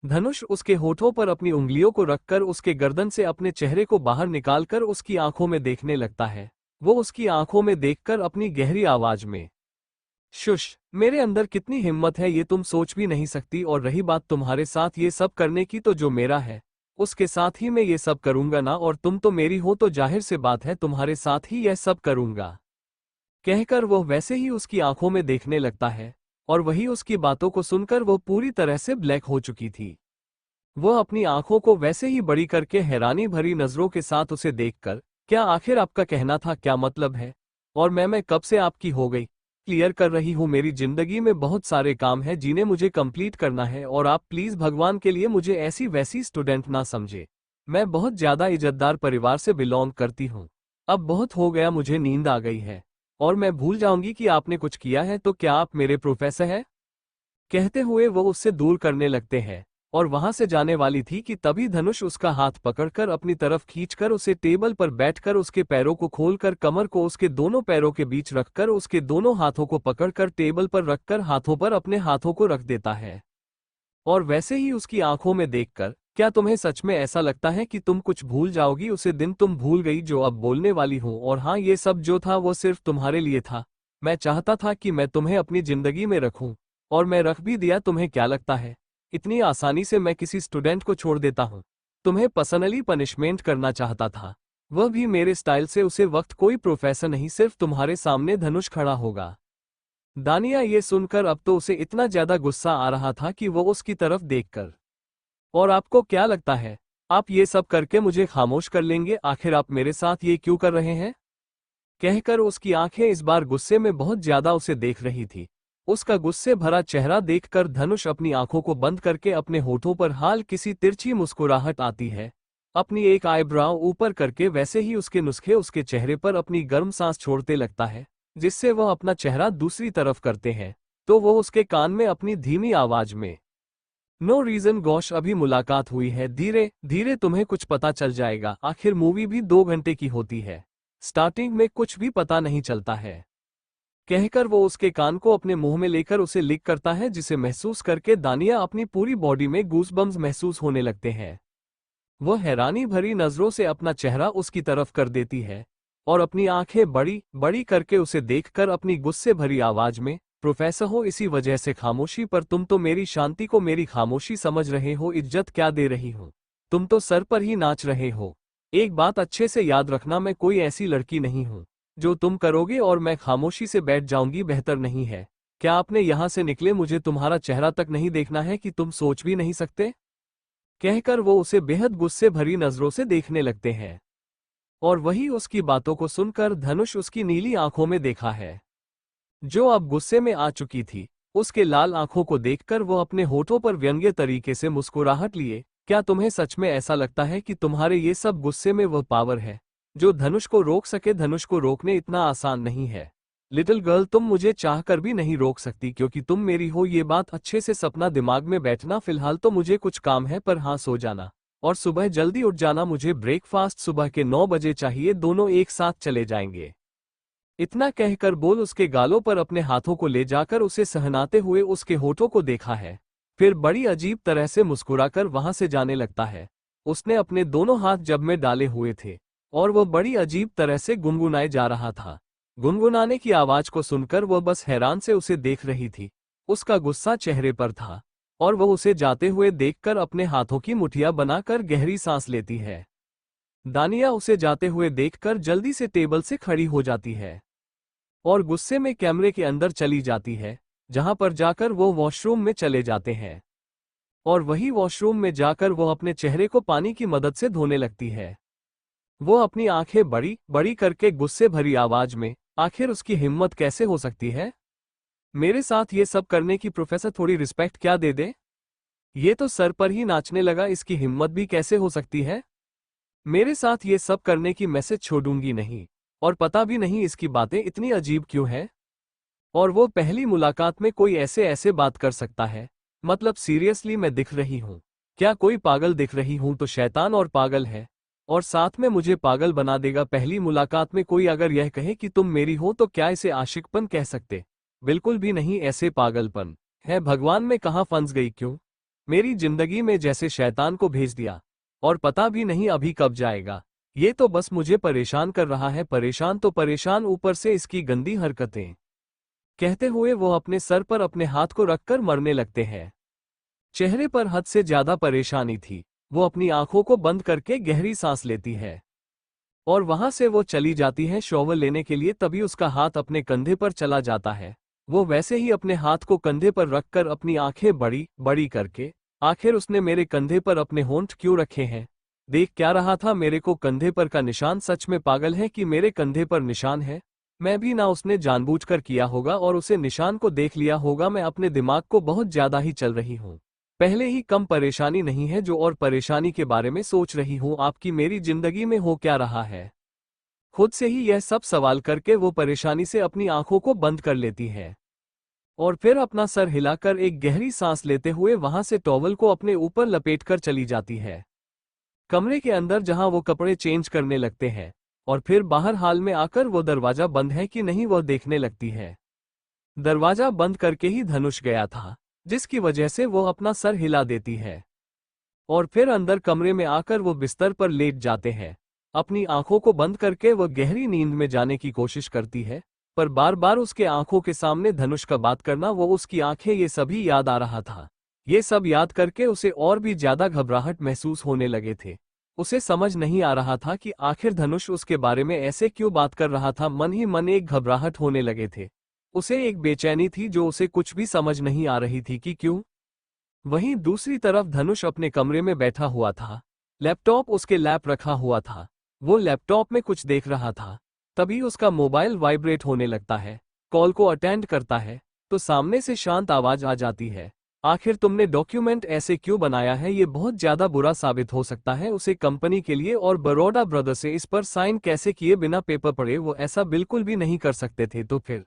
धनुष उसके होठों पर अपनी उंगलियों को रखकर उसके गर्दन से अपने चेहरे को बाहर निकालकर उसकी आंखों में देखने लगता है। वो उसकी आंखों में देखकर अपनी गहरी आवाज में, शुश, मेरे अंदर कितनी हिम्मत है ये तुम सोच भी नहीं सकती, और रही बात तुम्हारे साथ ये सब करने की, तो जो मेरा है उसके साथ ही मैं ये सब करूंगा ना, और तुम तो मेरी हो तो जाहिर से बात है तुम्हारे साथ ही यह सब करूंगा। कहकर वह वैसे ही उसकी आंखों में देखने लगता है और वही उसकी बातों को सुनकर वो पूरी तरह से ब्लैक हो चुकी थी। वह अपनी आंखों को वैसे ही बड़ी करके हैरानी भरी नजरों के साथ उसे देखकर, क्या आखिर आपका कहना था, क्या मतलब है? और मैं कब से आपकी हो गई? क्लियर कर रही हूँ, मेरी जिंदगी में बहुत सारे काम हैं जिन्हें मुझे कंप्लीट करना है, और आप प्लीज भगवान के लिए मुझे ऐसी वैसी स्टूडेंट ना समझे। मैं बहुत ज्यादा इज्जतदार परिवार से बिलोंग करती हूँ। अब बहुत हो गया, मुझे नींद आ गई है और मैं भूल जाऊंगी कि आपने कुछ किया है, तो क्या आप मेरे प्रोफेसर हैं? कहते हुए वो उससे दूर करने लगते हैं और वहां से जाने वाली थी कि तभी धनुष उसका हाथ पकड़कर अपनी तरफ खींचकर उसे टेबल पर बैठकर उसके पैरों को खोलकर कमर को उसके दोनों पैरों के बीच रखकर उसके दोनों हाथों को पकड़कर टेबल पर रखकर हाथों पर अपने हाथों को रख देता है। और वैसे ही उसकी आंखों में देखकर, क्या तुम्हें सच में ऐसा लगता है कि तुम कुछ भूल जाओगी? उसे दिन तुम भूल गई जो अब बोलने वाली हूँ, और हाँ, ये सब जो था वो सिर्फ तुम्हारे लिए था। मैं चाहता था कि मैं तुम्हें अपनी जिंदगी में रखूं, और मैं रख भी दिया। तुम्हें क्या लगता है इतनी आसानी से मैं किसी स्टूडेंट को छोड़ देता हूँ? तुम्हें पर्सनली पनिशमेंट करना चाहता था, वह भी मेरे स्टाइल से। उसे वक्त कोई प्रोफेसर नहीं, सिर्फ तुम्हारे सामने धनुष खड़ा होगा। दानिया ये सुनकर अब तो उसे इतना ज्यादा गुस्सा आ रहा था कि वो उसकी तरफ देखकर, और आपको क्या लगता है आप ये सब करके मुझे खामोश कर लेंगे? आखिर आप मेरे साथ ये क्यों कर रहे हैं? कहकर उसकी आंखें इस बार गुस्से में बहुत ज्यादा उसे देख रही थी। उसका गुस्से भरा चेहरा देखकर धनुष अपनी आंखों को बंद करके अपने होठों पर हाल किसी तिरछी मुस्कुराहट आती है, अपनी एक आईब्राव ऊपर करके वैसे ही उसके नुस्खे उसके चेहरे पर अपनी गर्म सांस छोड़ते लगता है, जिससे वह अपना चेहरा दूसरी तरफ करते हैं तो वो उसके कान में अपनी धीमी आवाज में, नो रीजन गॉश, अभी मुलाकात हुई है, धीरे धीरे तुम्हें कुछ पता चल जाएगा। आखिर मूवी भी 2 घंटे की होती है, स्टार्टिंग में कुछ भी पता नहीं चलता है। कहकर वो उसके कान को अपने मुंह में लेकर उसे लिक करता है, जिसे महसूस करके दानिया अपनी पूरी बॉडी में गूज़बम्स महसूस होने लगते हैं। वह हैरानी भरी नजरों से अपना चेहरा उसकी तरफ कर देती है और अपनी आंखें बड़ी बड़ी करके उसे देखकर अपनी गुस्से भरी आवाज में, प्रोफेसर हो इसी वजह से खामोशी, पर तुम तो मेरी शांति को मेरी खामोशी समझ रहे हो। इज्जत क्या दे रही हो? तुम तो सर पर ही नाच रहे हो। एक बात अच्छे से याद रखना, मैं कोई ऐसी लड़की नहीं हूँ जो तुम करोगे और मैं खामोशी से बैठ जाऊंगी, बेहतर नहीं है। क्या आपने यहां से निकले मुझे तुम्हारा चेहरा तक नहीं देखना है कि तुम सोच भी नहीं सकते? कहकर वो उसे बेहद गुस्से भरी नजरों से देखने लगते हैं। और वही उसकी बातों को सुनकर धनुष उसकी नीली आंखों में देखा है, जो अब गुस्से में आ चुकी थी। उसके लाल आंखों को देखकर वो अपने होठों पर व्यंग्य तरीके से मुस्कुराहट लिए। क्या तुम्हें सच में ऐसा लगता है कि तुम्हारे ये सब गुस्से में वह पावर है जो धनुष को रोक सके? धनुष को रोकने इतना आसान नहीं है लिटिल गर्ल, तुम मुझे चाहकर भी नहीं रोक सकती क्योंकि तुम मेरी हो। ये बात अच्छे से सपना दिमाग में बैठना। फिलहाल तो मुझे कुछ काम है, पर हाँ, सो जाना और सुबह जल्दी उठ जाना। मुझे ब्रेकफास्ट सुबह के 9 बजे चाहिए। दोनों एक साथ चले जाएंगे। इतना कहकर बोल उसके गालों पर अपने हाथों को ले जाकर उसे सहनाते हुए उसके होठों को देखा है, फिर बड़ी अजीब तरह से मुस्कुराकर वहां से जाने लगता है। उसने अपने दोनों हाथ जब में डाले हुए थे और वह बड़ी अजीब तरह से गुनगुनाए जा रहा था। गुनगुनाने की आवाज को सुनकर वह बस हैरान से उसे देख रही थी। उसका गुस्सा चेहरे पर था और वह उसे जाते हुए देखकर अपने हाथों की मुठिया बनाकर गहरी सांस लेती है। दानिया उसे जाते हुए देखकर जल्दी से टेबल से खड़ी हो जाती है और गुस्से में कैमरे के अंदर चली जाती है, जहां पर जाकर वो वॉशरूम में चले जाते हैं। और वही वॉशरूम में जाकर वो अपने चेहरे को पानी की मदद से धोने लगती है। वो अपनी आंखें बड़ी बड़ी करके गुस्से भरी आवाज में, आखिर उसकी हिम्मत कैसे हो सकती है मेरे साथ ये सब करने की? प्रोफेसर, थोड़ी रिस्पेक्ट क्या दे दे। ये तो सर पर ही नाचने लगा, इसकी हिम्मत भी कैसे हो सकती है मेरे साथ ये सब करने की? मैसेज छोड़ूंगी नहीं, और पता भी नहीं इसकी बातें इतनी अजीब क्यों है। और वो पहली मुलाकात में कोई ऐसे ऐसे बात कर सकता है? मतलब सीरियसली मैं दिख रही हूँ क्या? कोई पागल दिख रही हूँ तो शैतान और पागल है, और साथ में मुझे पागल बना देगा। पहली मुलाकात में कोई अगर यह कहे कि तुम मेरी हो तो क्या इसे आशिकपन कह सकते? बिल्कुल भी नहीं, ऐसे पागलपन है। भगवान में कहाँ फंस गई? क्यों मेरी जिंदगी में जैसे शैतान को भेज दिया, और पता भी नहीं अभी कब जाएगा। ये तो बस मुझे परेशान कर रहा है। परेशान तो परेशान, ऊपर से इसकी गंदी हरकतें। कहते हुए वो अपने सर पर अपने हाथ को रखकर मरने लगते हैं। चेहरे पर हद से ज्यादा परेशानी थी। वो अपनी आंखों को बंद करके गहरी सांस लेती है और वहां से वो चली जाती है शॉवर लेने के लिए। तभी उसका हाथ अपने कंधे पर चला जाता है। वो वैसे ही अपने हाथ को कंधे पर रखकर अपनी आंखें बड़ी बड़ी करके, आखिर उसने मेरे कंधे पर अपने होंठ क्यों रखे हैं? देख क्या रहा था मेरे को? कंधे पर का निशान? सच में पागल है कि मेरे कंधे पर निशान है? मैं भी ना, उसने जानबूझकर किया होगा और उसे निशान को देख लिया होगा। मैं अपने दिमाग को बहुत ज्यादा ही चल रही हूँ। पहले ही कम परेशानी नहीं है जो और परेशानी के बारे में सोच रही हूँ। आपकी मेरी जिंदगी में हो क्या रहा है? खुद से ही यह सब सवाल करके वो परेशानी से अपनी आंखों को बंद कर लेती है और फिर अपना सर हिलाकर एक गहरी सांस लेते हुए वहां से टॉवल को अपने ऊपर लपेटकर चली जाती है कमरे के अंदर, जहां वो कपड़े चेंज करने लगते हैं। और फिर बाहर हाल में आकर वो दरवाजा बंद है कि नहीं वह देखने लगती है। दरवाजा बंद करके ही धनुष गया था, जिसकी वजह से वो अपना सर हिला देती है और फिर अंदर कमरे में आकर वो बिस्तर पर लेट जाते हैं। अपनी आंखों को बंद करके वह गहरी नींद में जाने की कोशिश करती है, पर बार बार उसके आंखों के सामने धनुष का बात करना, वो उसकी आंखें, ये सभी याद आ रहा था। ये सब याद करके उसे और भी ज्यादा घबराहट महसूस होने लगे थे। उसे समझ नहीं आ रहा था कि आखिर धनुष उसके बारे में ऐसे क्यों बात कर रहा था। मन ही मन एक घबराहट होने लगे थे। उसे एक बेचैनी थी जो उसे कुछ भी समझ नहीं आ रही थी कि क्यों। वहीं दूसरी तरफ धनुष अपने कमरे में बैठा हुआ था। लैपटॉप उसके लैप रखा हुआ था। वो लैपटॉप में कुछ देख रहा था। तभी उसका मोबाइल वाइब्रेट होने लगता है। कॉल को अटेंड करता है तो सामने से शांत आवाज आ जाती है, आखिर तुमने डॉक्यूमेंट ऐसे क्यों बनाया है? ये बहुत ज्यादा बुरा साबित हो सकता है उसे कंपनी के लिए, और बरोडा ब्रदर्स से इस पर साइन कैसे किए बिना पेपर पढ़े? वो ऐसा बिल्कुल भी नहीं कर सकते थे। तो फिर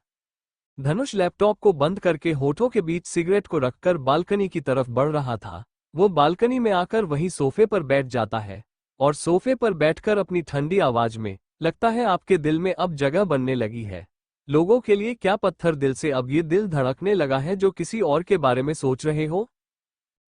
धनुष लैपटॉप को बंद करके होठों के बीच सिगरेट को रखकर बालकनी की तरफ बढ़ रहा था। वो बालकनी में आकर वहीं सोफे पर बैठ जाता है और सोफे पर बैठकर अपनी ठंडी आवाज में, लगता है आपके दिल में अब जगह बनने लगी है। लोगों के लिए क्या पत्थर दिल से अब ये दिल धड़कने लगा है जो किसी और के बारे में सोच रहे हो?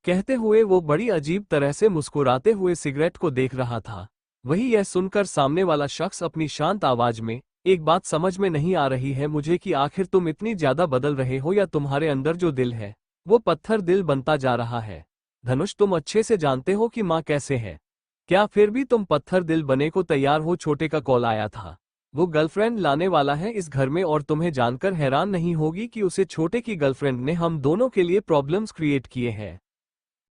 कहते हुए वो बड़ी अजीब तरह से मुस्कुराते हुए सिगरेट को देख रहा था। वही यह सुनकर सामने वाला शख्स अपनी शांत आवाज में, एक बात समझ में नहीं आ रही है मुझे कि आखिर तुम इतनी ज्यादा बदल रहे हो या तुम्हारे अंदर जो दिल है वो पत्थर दिल बनता जा रहा है। धनुष, तुम अच्छे से जानते हो कि माँ कैसे है, क्या फिर भी तुम पत्थर दिल बने को तैयार हो? छोटे का कॉल आया था, वो गर्लफ्रेंड लाने वाला है इस घर में, और तुम्हें जानकर हैरान नहीं होगी कि उसे छोटे की गर्लफ्रेंड ने हम दोनों के लिए प्रॉब्लम्स क्रिएट किए हैं।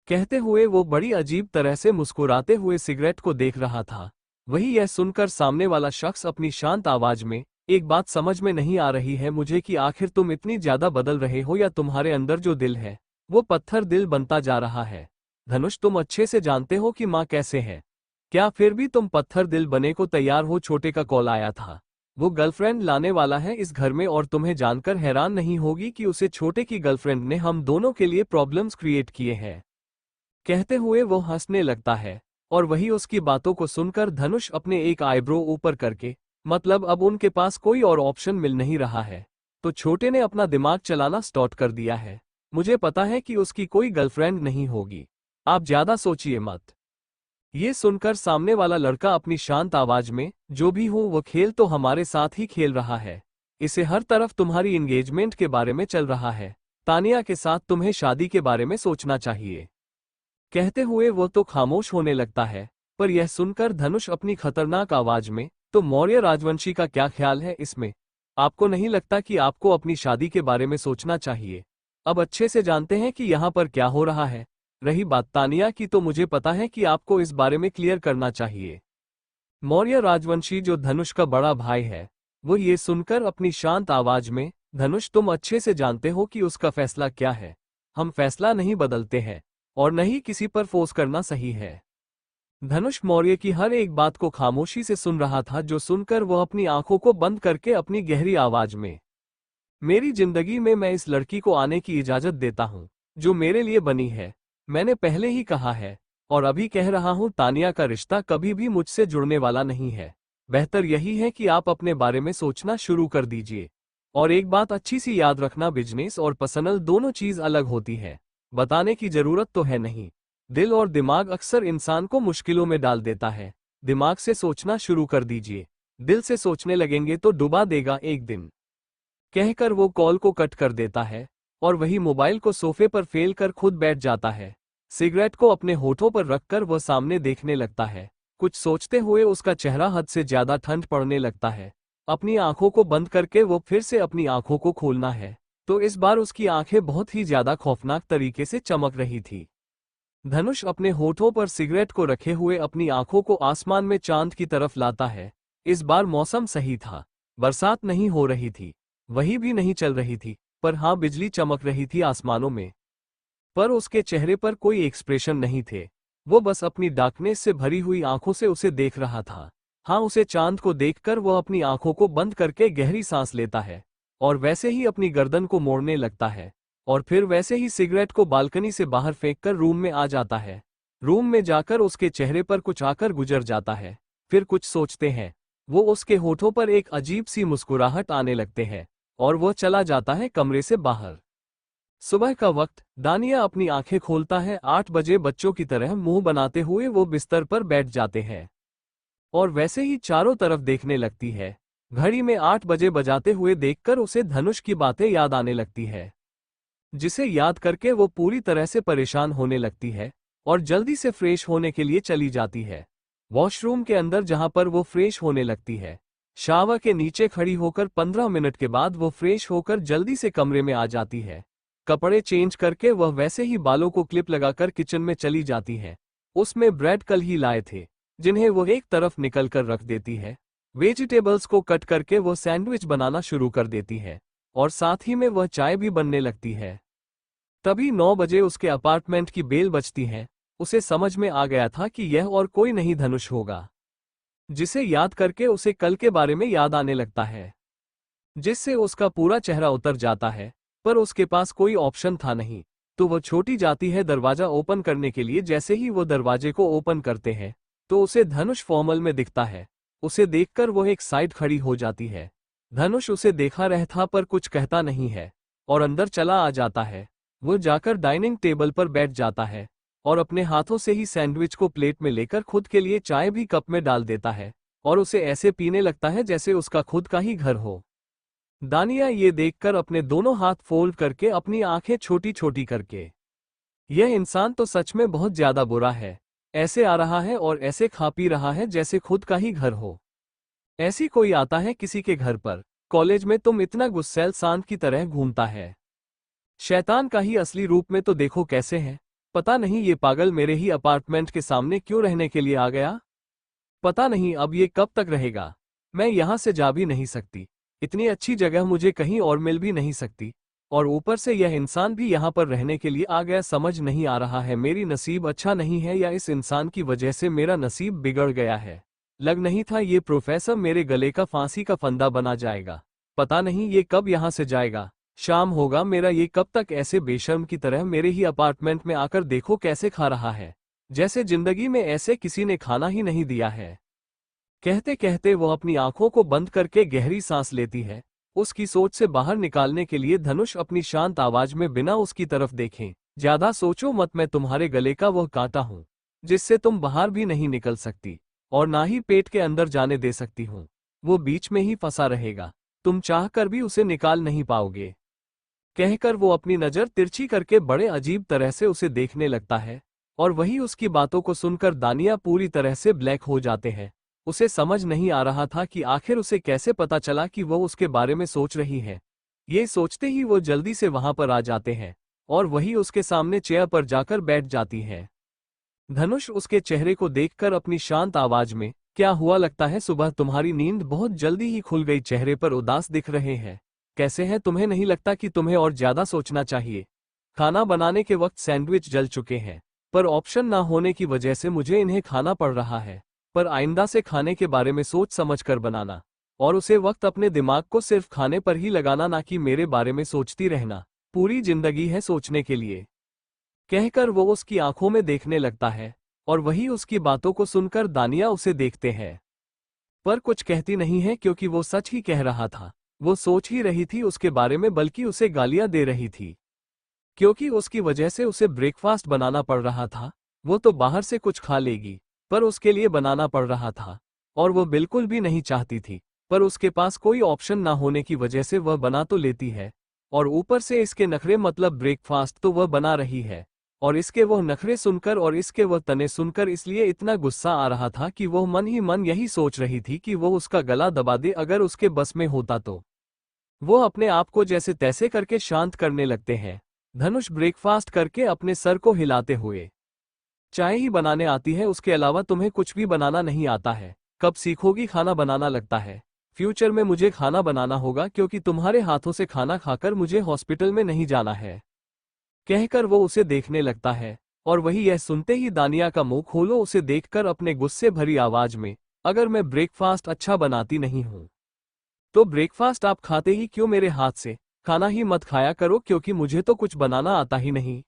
कहते हुए वो बड़ी अजीब तरह से मुस्कुराते हुए सिगरेट को देख रहा था। वही यह सुनकर सामने वाला शख्स अपनी शांत आवाज में, एक बात समझ में नहीं आ रही है मुझे कि आखिर तुम इतनी ज्यादा बदल रहे हो या तुम्हारे अंदर जो दिल है वो पत्थर दिल बनता जा रहा है। धनुष, तुम अच्छे से जानते हो कि माँ कैसे है। क्या फिर भी तुम पत्थर दिल बने को तैयार हो? छोटे का कॉल आया था। वो गर्लफ्रेंड लाने वाला है इस घर में और तुम्हें जानकर हैरान नहीं होगी कि उसे छोटे की गर्लफ्रेंड ने हम दोनों के लिए प्रॉब्लम्स क्रिएट किए हैं। कहते हुए वो हंसने लगता है और वही उसकी बातों को सुनकर धनुष अपने एक आईब्रो ऊपर करके, मतलब अब उनके पास कोई और ऑप्शन मिल नहीं रहा है तो छोटे ने अपना दिमाग चलाना स्टार्ट कर दिया है। मुझे पता है कि उसकी कोई गर्लफ्रेंड नहीं होगी, आप ज्यादा सोचिए मत। ये सुनकर सामने वाला लड़का अपनी शांत आवाज में, जो भी हो वो खेल तो हमारे साथ ही खेल रहा है। इसे हर तरफ तुम्हारी एंगेजमेंट के बारे में चल रहा है। तानिया के साथ तुम्हें शादी के बारे में सोचना चाहिए। कहते हुए वो तो खामोश होने लगता है, पर यह सुनकर धनुष अपनी खतरनाक आवाज में, तो मौर्य राजवंशी का क्या ख्याल है इसमें? आपको नहीं लगता कि आपको अपनी शादी के बारे में सोचना चाहिए? अब अच्छे से जानते हैं कि यहाँ पर क्या हो रहा है। रही बात तानिया की, तो मुझे पता है कि आपको इस बारे में क्लियर करना चाहिए। मौर्य राजवंशी जो धनुष का बड़ा भाई है, वो ये सुनकर अपनी शांत आवाज में, धनुष तुम अच्छे से जानते हो कि उसका फैसला क्या है। हम फैसला नहीं बदलते हैं और नहीं किसी पर फोर्स करना सही है। धनुष मौर्य की हर एक बात को खामोशी से सुन रहा था, जो सुनकर वह अपनी आंखों को बंद करके अपनी गहरी आवाज में, मेरी जिंदगी में मैं इस लड़की को आने की इजाजत देता हूं जो मेरे लिए बनी है। मैंने पहले ही कहा है और अभी कह रहा हूं, तानिया का रिश्ता कभी भी मुझसे जुड़ने वाला नहीं है। बेहतर यही है कि आप अपने बारे में सोचना शुरू कर दीजिए। और एक बात अच्छी सी याद रखना, बिजनेस और पर्सनल दोनों चीज अलग होती है। बताने की जरूरत तो है नहीं। दिल और दिमाग अक्सर इंसान को मुश्किलों में डाल देता है। दिमाग से सोचना शुरू कर दीजिए, दिल से सोचने लगेंगे तो डुबा देगा एक दिन। कहकर वो कॉल को कट कर देता है और वही मोबाइल को सोफे पर फेल कर खुद बैठ जाता है। सिगरेट को अपने होठों पर रखकर वह सामने देखने लगता है। कुछ सोचते हुए उसका चेहरा हद से ज्यादा ठंड पड़ने लगता है। अपनी आंखों को बंद करके वो फिर से अपनी आंखों को खोलना है, तो इस बार उसकी आंखें बहुत ही ज्यादा खौफनाक तरीके से चमक रही थी। धनुष अपने होठों पर सिगरेट को रखे हुए अपनी आंखों को आसमान में चांद की तरफ लाता है। इस बार मौसम सही था, बरसात नहीं हो रही थी, वही भी नहीं चल रही थी, पर हाँ बिजली चमक रही थी आसमानों में। पर उसके चेहरे पर कोई एक्सप्रेशन नहीं थे। वो बस अपनी डार्कनेस से भरी हुई आंखों से उसे देख रहा था। हाँ, उसे चांद को देखकर वह अपनी आंखों को बंद करके गहरी सांस लेता है और वैसे ही अपनी गर्दन को मोड़ने लगता है और फिर वैसे ही सिगरेट को बालकनी से बाहर फेंककर रूम में आ जाता है। रूम में जाकर उसके चेहरे पर कुछ आकर गुजर जाता है। फिर कुछ सोचते हैं, वो उसके होठों पर एक अजीब सी मुस्कुराहट आने लगते हैं और वो चला जाता है कमरे से बाहर। सुबह का वक्त, दानिया अपनी आंखें खोलता है। 8 बजे बच्चों की तरह मुंह बनाते हुए वो बिस्तर पर बैठ जाते हैं और वैसे ही चारों तरफ देखने लगती है। घड़ी में 8 बजे बजाते हुए देखकर उसे धनुष की बातें याद आने लगती है, जिसे याद करके वो पूरी तरह से परेशान होने लगती है और जल्दी से फ्रेश होने के लिए चली जाती है। वॉशरूम के अंदर जहां पर वो फ्रेश होने लगती है, शावर के नीचे खड़ी होकर 15 मिनट के बाद वो फ्रेश होकर जल्दी से कमरे में आ जाती है। कपड़े चेंज करके वह वैसे ही बालों को क्लिप लगाकर किचन में चली जाती है। उसमें ब्रेड कल ही लाए थे, जिन्हें वो एक तरफ निकल कर रख देती है। वेजिटेबल्स को कट करके वो सैंडविच बनाना शुरू कर देती है और साथ ही में वह चाय भी बनने लगती है। तभी 9 बजे उसके अपार्टमेंट की बेल बजती है। उसे समझ में आ गया था कि यह और कोई नहीं धनुष होगा, जिसे याद करके उसे कल के बारे में याद आने लगता है, जिससे उसका पूरा चेहरा उतर जाता है। पर उसके पास कोई ऑप्शन था नहीं, तो वो छोटी जाती है दरवाजा ओपन करने के लिए। जैसे ही वो दरवाजे को ओपन करते हैं तो उसे धनुष फॉर्मल में दिखता है। उसे देखकर वो एक साइड खड़ी हो जाती है। धनुष उसे देखा रहता पर कुछ कहता नहीं है और अंदर चला आ जाता है। वो जाकर डाइनिंग टेबल पर बैठ जाता है और अपने हाथों से ही सैंडविच को प्लेट में लेकर खुद के लिए चाय भी कप में डाल देता है और उसे ऐसे पीने लगता है जैसे उसका खुद का ही घर हो। दानिया ये देखकर अपने दोनों हाथ फोल्ड करके अपनी आंखें छोटी छोटी करके, यह इंसान तो सच में बहुत ज्यादा बुरा है। ऐसे आ रहा है और ऐसे खा पी रहा है जैसे खुद का ही घर हो। ऐसी कोई आता है किसी के घर पर? कॉलेज में तुम इतना गुस्सैल सांड की तरह घूमता है। शैतान का ही असली रूप में तो देखो कैसे है। पता नहीं ये पागल मेरे ही अपार्टमेंट के सामने क्यों रहने के लिए आ गया। पता नहीं अब ये कब तक रहेगा। मैं यहाँ से जा भी नहीं सकती। इतनी अच्छी जगह मुझे कहीं और मिल भी नहीं सकती। और ऊपर से यह इंसान भी यहाँ पर रहने के लिए आ गया। समझ नहीं आ रहा है मेरी नसीब अच्छा नहीं है या इस इंसान की वजह से मेरा नसीब बिगड़ गया है। लग नहीं था ये प्रोफेसर मेरे गले का फांसी का फंदा बना जाएगा। पता नहीं ये कब यहाँ से जाएगा। शाम होगा मेरा ये कब तक ऐसे बेशर्म की तरह मेरे ही अपार्टमेंट में आकर देखो कैसे खा रहा है, जैसे जिंदगी में ऐसे किसी ने खाना ही नहीं दिया है। कहते कहते वो अपनी आंखों को बंद करके गहरी सांस लेती है। उसकी सोच से बाहर निकालने के लिए धनुष अपनी शांत आवाज में बिना उसकी तरफ देखें, ज्यादा सोचो मत, मैं तुम्हारे गले का वह कांटा हूं जिससे तुम बाहर भी नहीं निकल सकती और ना ही पेट के अंदर जाने दे सकती हूं। वो बीच में ही फंसा रहेगा, तुम चाहकर भी उसे निकाल नहीं पाओगे। कहकर वो अपनी नजर तिरछी करके बड़े अजीब तरह से उसे देखने लगता है और वही उसकी बातों को सुनकर दानिया पूरी तरह से ब्लैक हो जाते हैं। उसे समझ नहीं आ रहा था कि आखिर उसे कैसे पता चला कि वो उसके बारे में सोच रही है। ये सोचते ही वो जल्दी से वहां पर आ जाते हैं और वही उसके सामने चेयर पर जाकर बैठ जाती है। धनुष उसके चेहरे को देखकर अपनी शांत आवाज में, क्या हुआ, लगता है सुबह तुम्हारी नींद बहुत जल्दी ही खुल गई, चेहरे पर उदास दिख रहे हैं। कैसे हैं, तुम्हें नहीं लगता कि तुम्हें और ज्यादा सोचना चाहिए? खाना बनाने के वक्त सैंडविच जल चुके हैं, पर ऑप्शन ना होने की वजह से मुझे इन्हें खाना पड़ रहा है। पर आइंदा से खाने के बारे में सोच समझ कर बनाना और उसे वक्त अपने दिमाग को सिर्फ खाने पर ही लगाना, ना कि मेरे बारे में सोचती रहना। पूरी जिंदगी है सोचने के लिए। कहकर वो उसकी आंखों में देखने लगता है और वही उसकी बातों को सुनकर दानिया उसे देखते हैं पर कुछ कहती नहीं है, क्योंकि वो सच ही कह रहा था। वो सोच ही रही थी उसके बारे में, बल्कि उसे गालियां दे रही थी क्योंकि उसकी वजह से उसे ब्रेकफास्ट बनाना पड़ रहा था। वो तो बाहर से कुछ खा लेगी, पर उसके लिए बनाना पड़ रहा था और वो बिल्कुल भी नहीं चाहती थी, पर उसके पास कोई ऑप्शन ना होने की वजह से वह बना तो लेती है। और ऊपर से इसके नखरे, मतलब ब्रेकफास्ट तो वह बना रही है और इसके वह नखरे सुनकर और इसके वह तने सुनकर इसलिए इतना गुस्सा आ रहा था कि वह मन ही मन यही सोच रही थी कि वो उसका गला दबा दे अगर उसके बस में होता तो। वो अपने आप को जैसे तैसे करके शांत करने लगते हैं। धनुष ब्रेकफास्ट करके अपने सर को हिलाते हुए, चाय ही बनाने आती है, उसके अलावा तुम्हें कुछ भी बनाना नहीं आता है। कब सीखोगी खाना बनाना? लगता है फ्यूचर में मुझे खाना बनाना होगा, क्योंकि तुम्हारे हाथों से खाना खाकर मुझे हॉस्पिटल में नहीं जाना है। कहकर वो उसे देखने लगता है और वही यह सुनते ही दानिया का मुंह खोलो उसे देखकर अपने गुस्से भरी आवाज में, अगर मैं ब्रेकफास्ट अच्छा बनाती नहीं हूं तो ब्रेकफास्ट आप खाते ही क्यों मेरे हाथ से? खाना ही मत खाया करो, क्योंकि मुझे तो कुछ बनाना आता ही नहीं।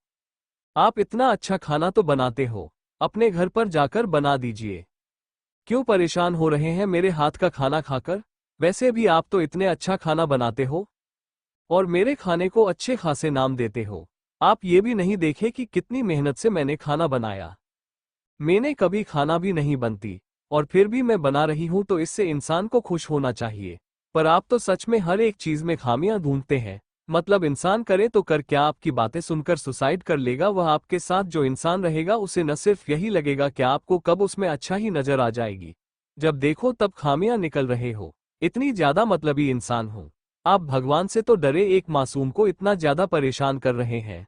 आप इतना अच्छा खाना तो बनाते हो, अपने घर पर जाकर बना दीजिए। क्यों परेशान हो रहे हैं मेरे हाथ का खाना खाकर? वैसे भी आप तो इतने अच्छा खाना बनाते हो और मेरे खाने को अच्छे खासे नाम देते हो। आप ये भी नहीं देखे कि कितनी मेहनत से मैंने खाना बनाया। मैंने कभी खाना भी नहीं बनती और फिर भी मैं बना रही हूं, तो इससे इंसान को खुश होना चाहिए। पर आप तो सच में हर एक चीज में खामियां ढूंढते हैं। मतलब इंसान करे तो कर क्या, आपकी बातें सुनकर सुसाइड कर लेगा वह आपके साथ जो इंसान रहेगा, उसे न सिर्फ यही लगेगा कि आपको कब उसमें अच्छा ही नजर आ जाएगी, जब देखो तब खामियां निकल रहे हो। इतनी ज्यादा मतलबी इंसान हो आप, भगवान से तो डरे, एक मासूम को इतना ज्यादा परेशान कर रहे हैं।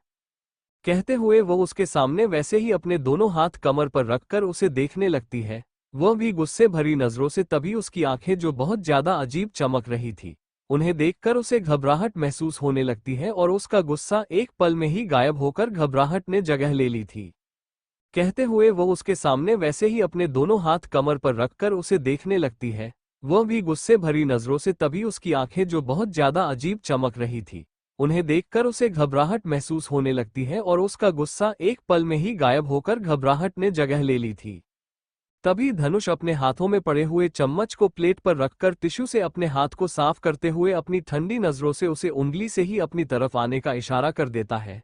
कहते हुए वो उसके सामने वैसे ही अपने दोनों हाथ कमर पर रखकर उसे देखने लगती है, वह भी गुस्से भरी नजरों से। तभी उसकी आंखें जो बहुत ज्यादा अजीब चमक रही थी, उन्हें देखकर उसे घबराहट महसूस होने लगती है और उसका गुस्सा एक पल में ही गायब होकर घबराहट ने जगह ले ली थी। कहते हुए वो उसके सामने वैसे ही अपने दोनों हाथ कमर पर रखकर उसे देखने लगती है, वह भी गुस्से भरी नजरों से। तभी उसकी आंखें जो बहुत ज्यादा अजीब चमक रही थी, उन्हें देखकर उसे घबराहट महसूस होने लगती है और उसका गुस्सा एक पल में ही गायब होकर घबराहट ने जगह ले ली थी। तभी धनुष अपने हाथों में पड़े हुए चम्मच को प्लेट पर रखकर टिश्यू से अपने हाथ को साफ करते हुए अपनी ठंडी नजरों से उसे उंगली से ही अपनी तरफ आने का इशारा कर देता है।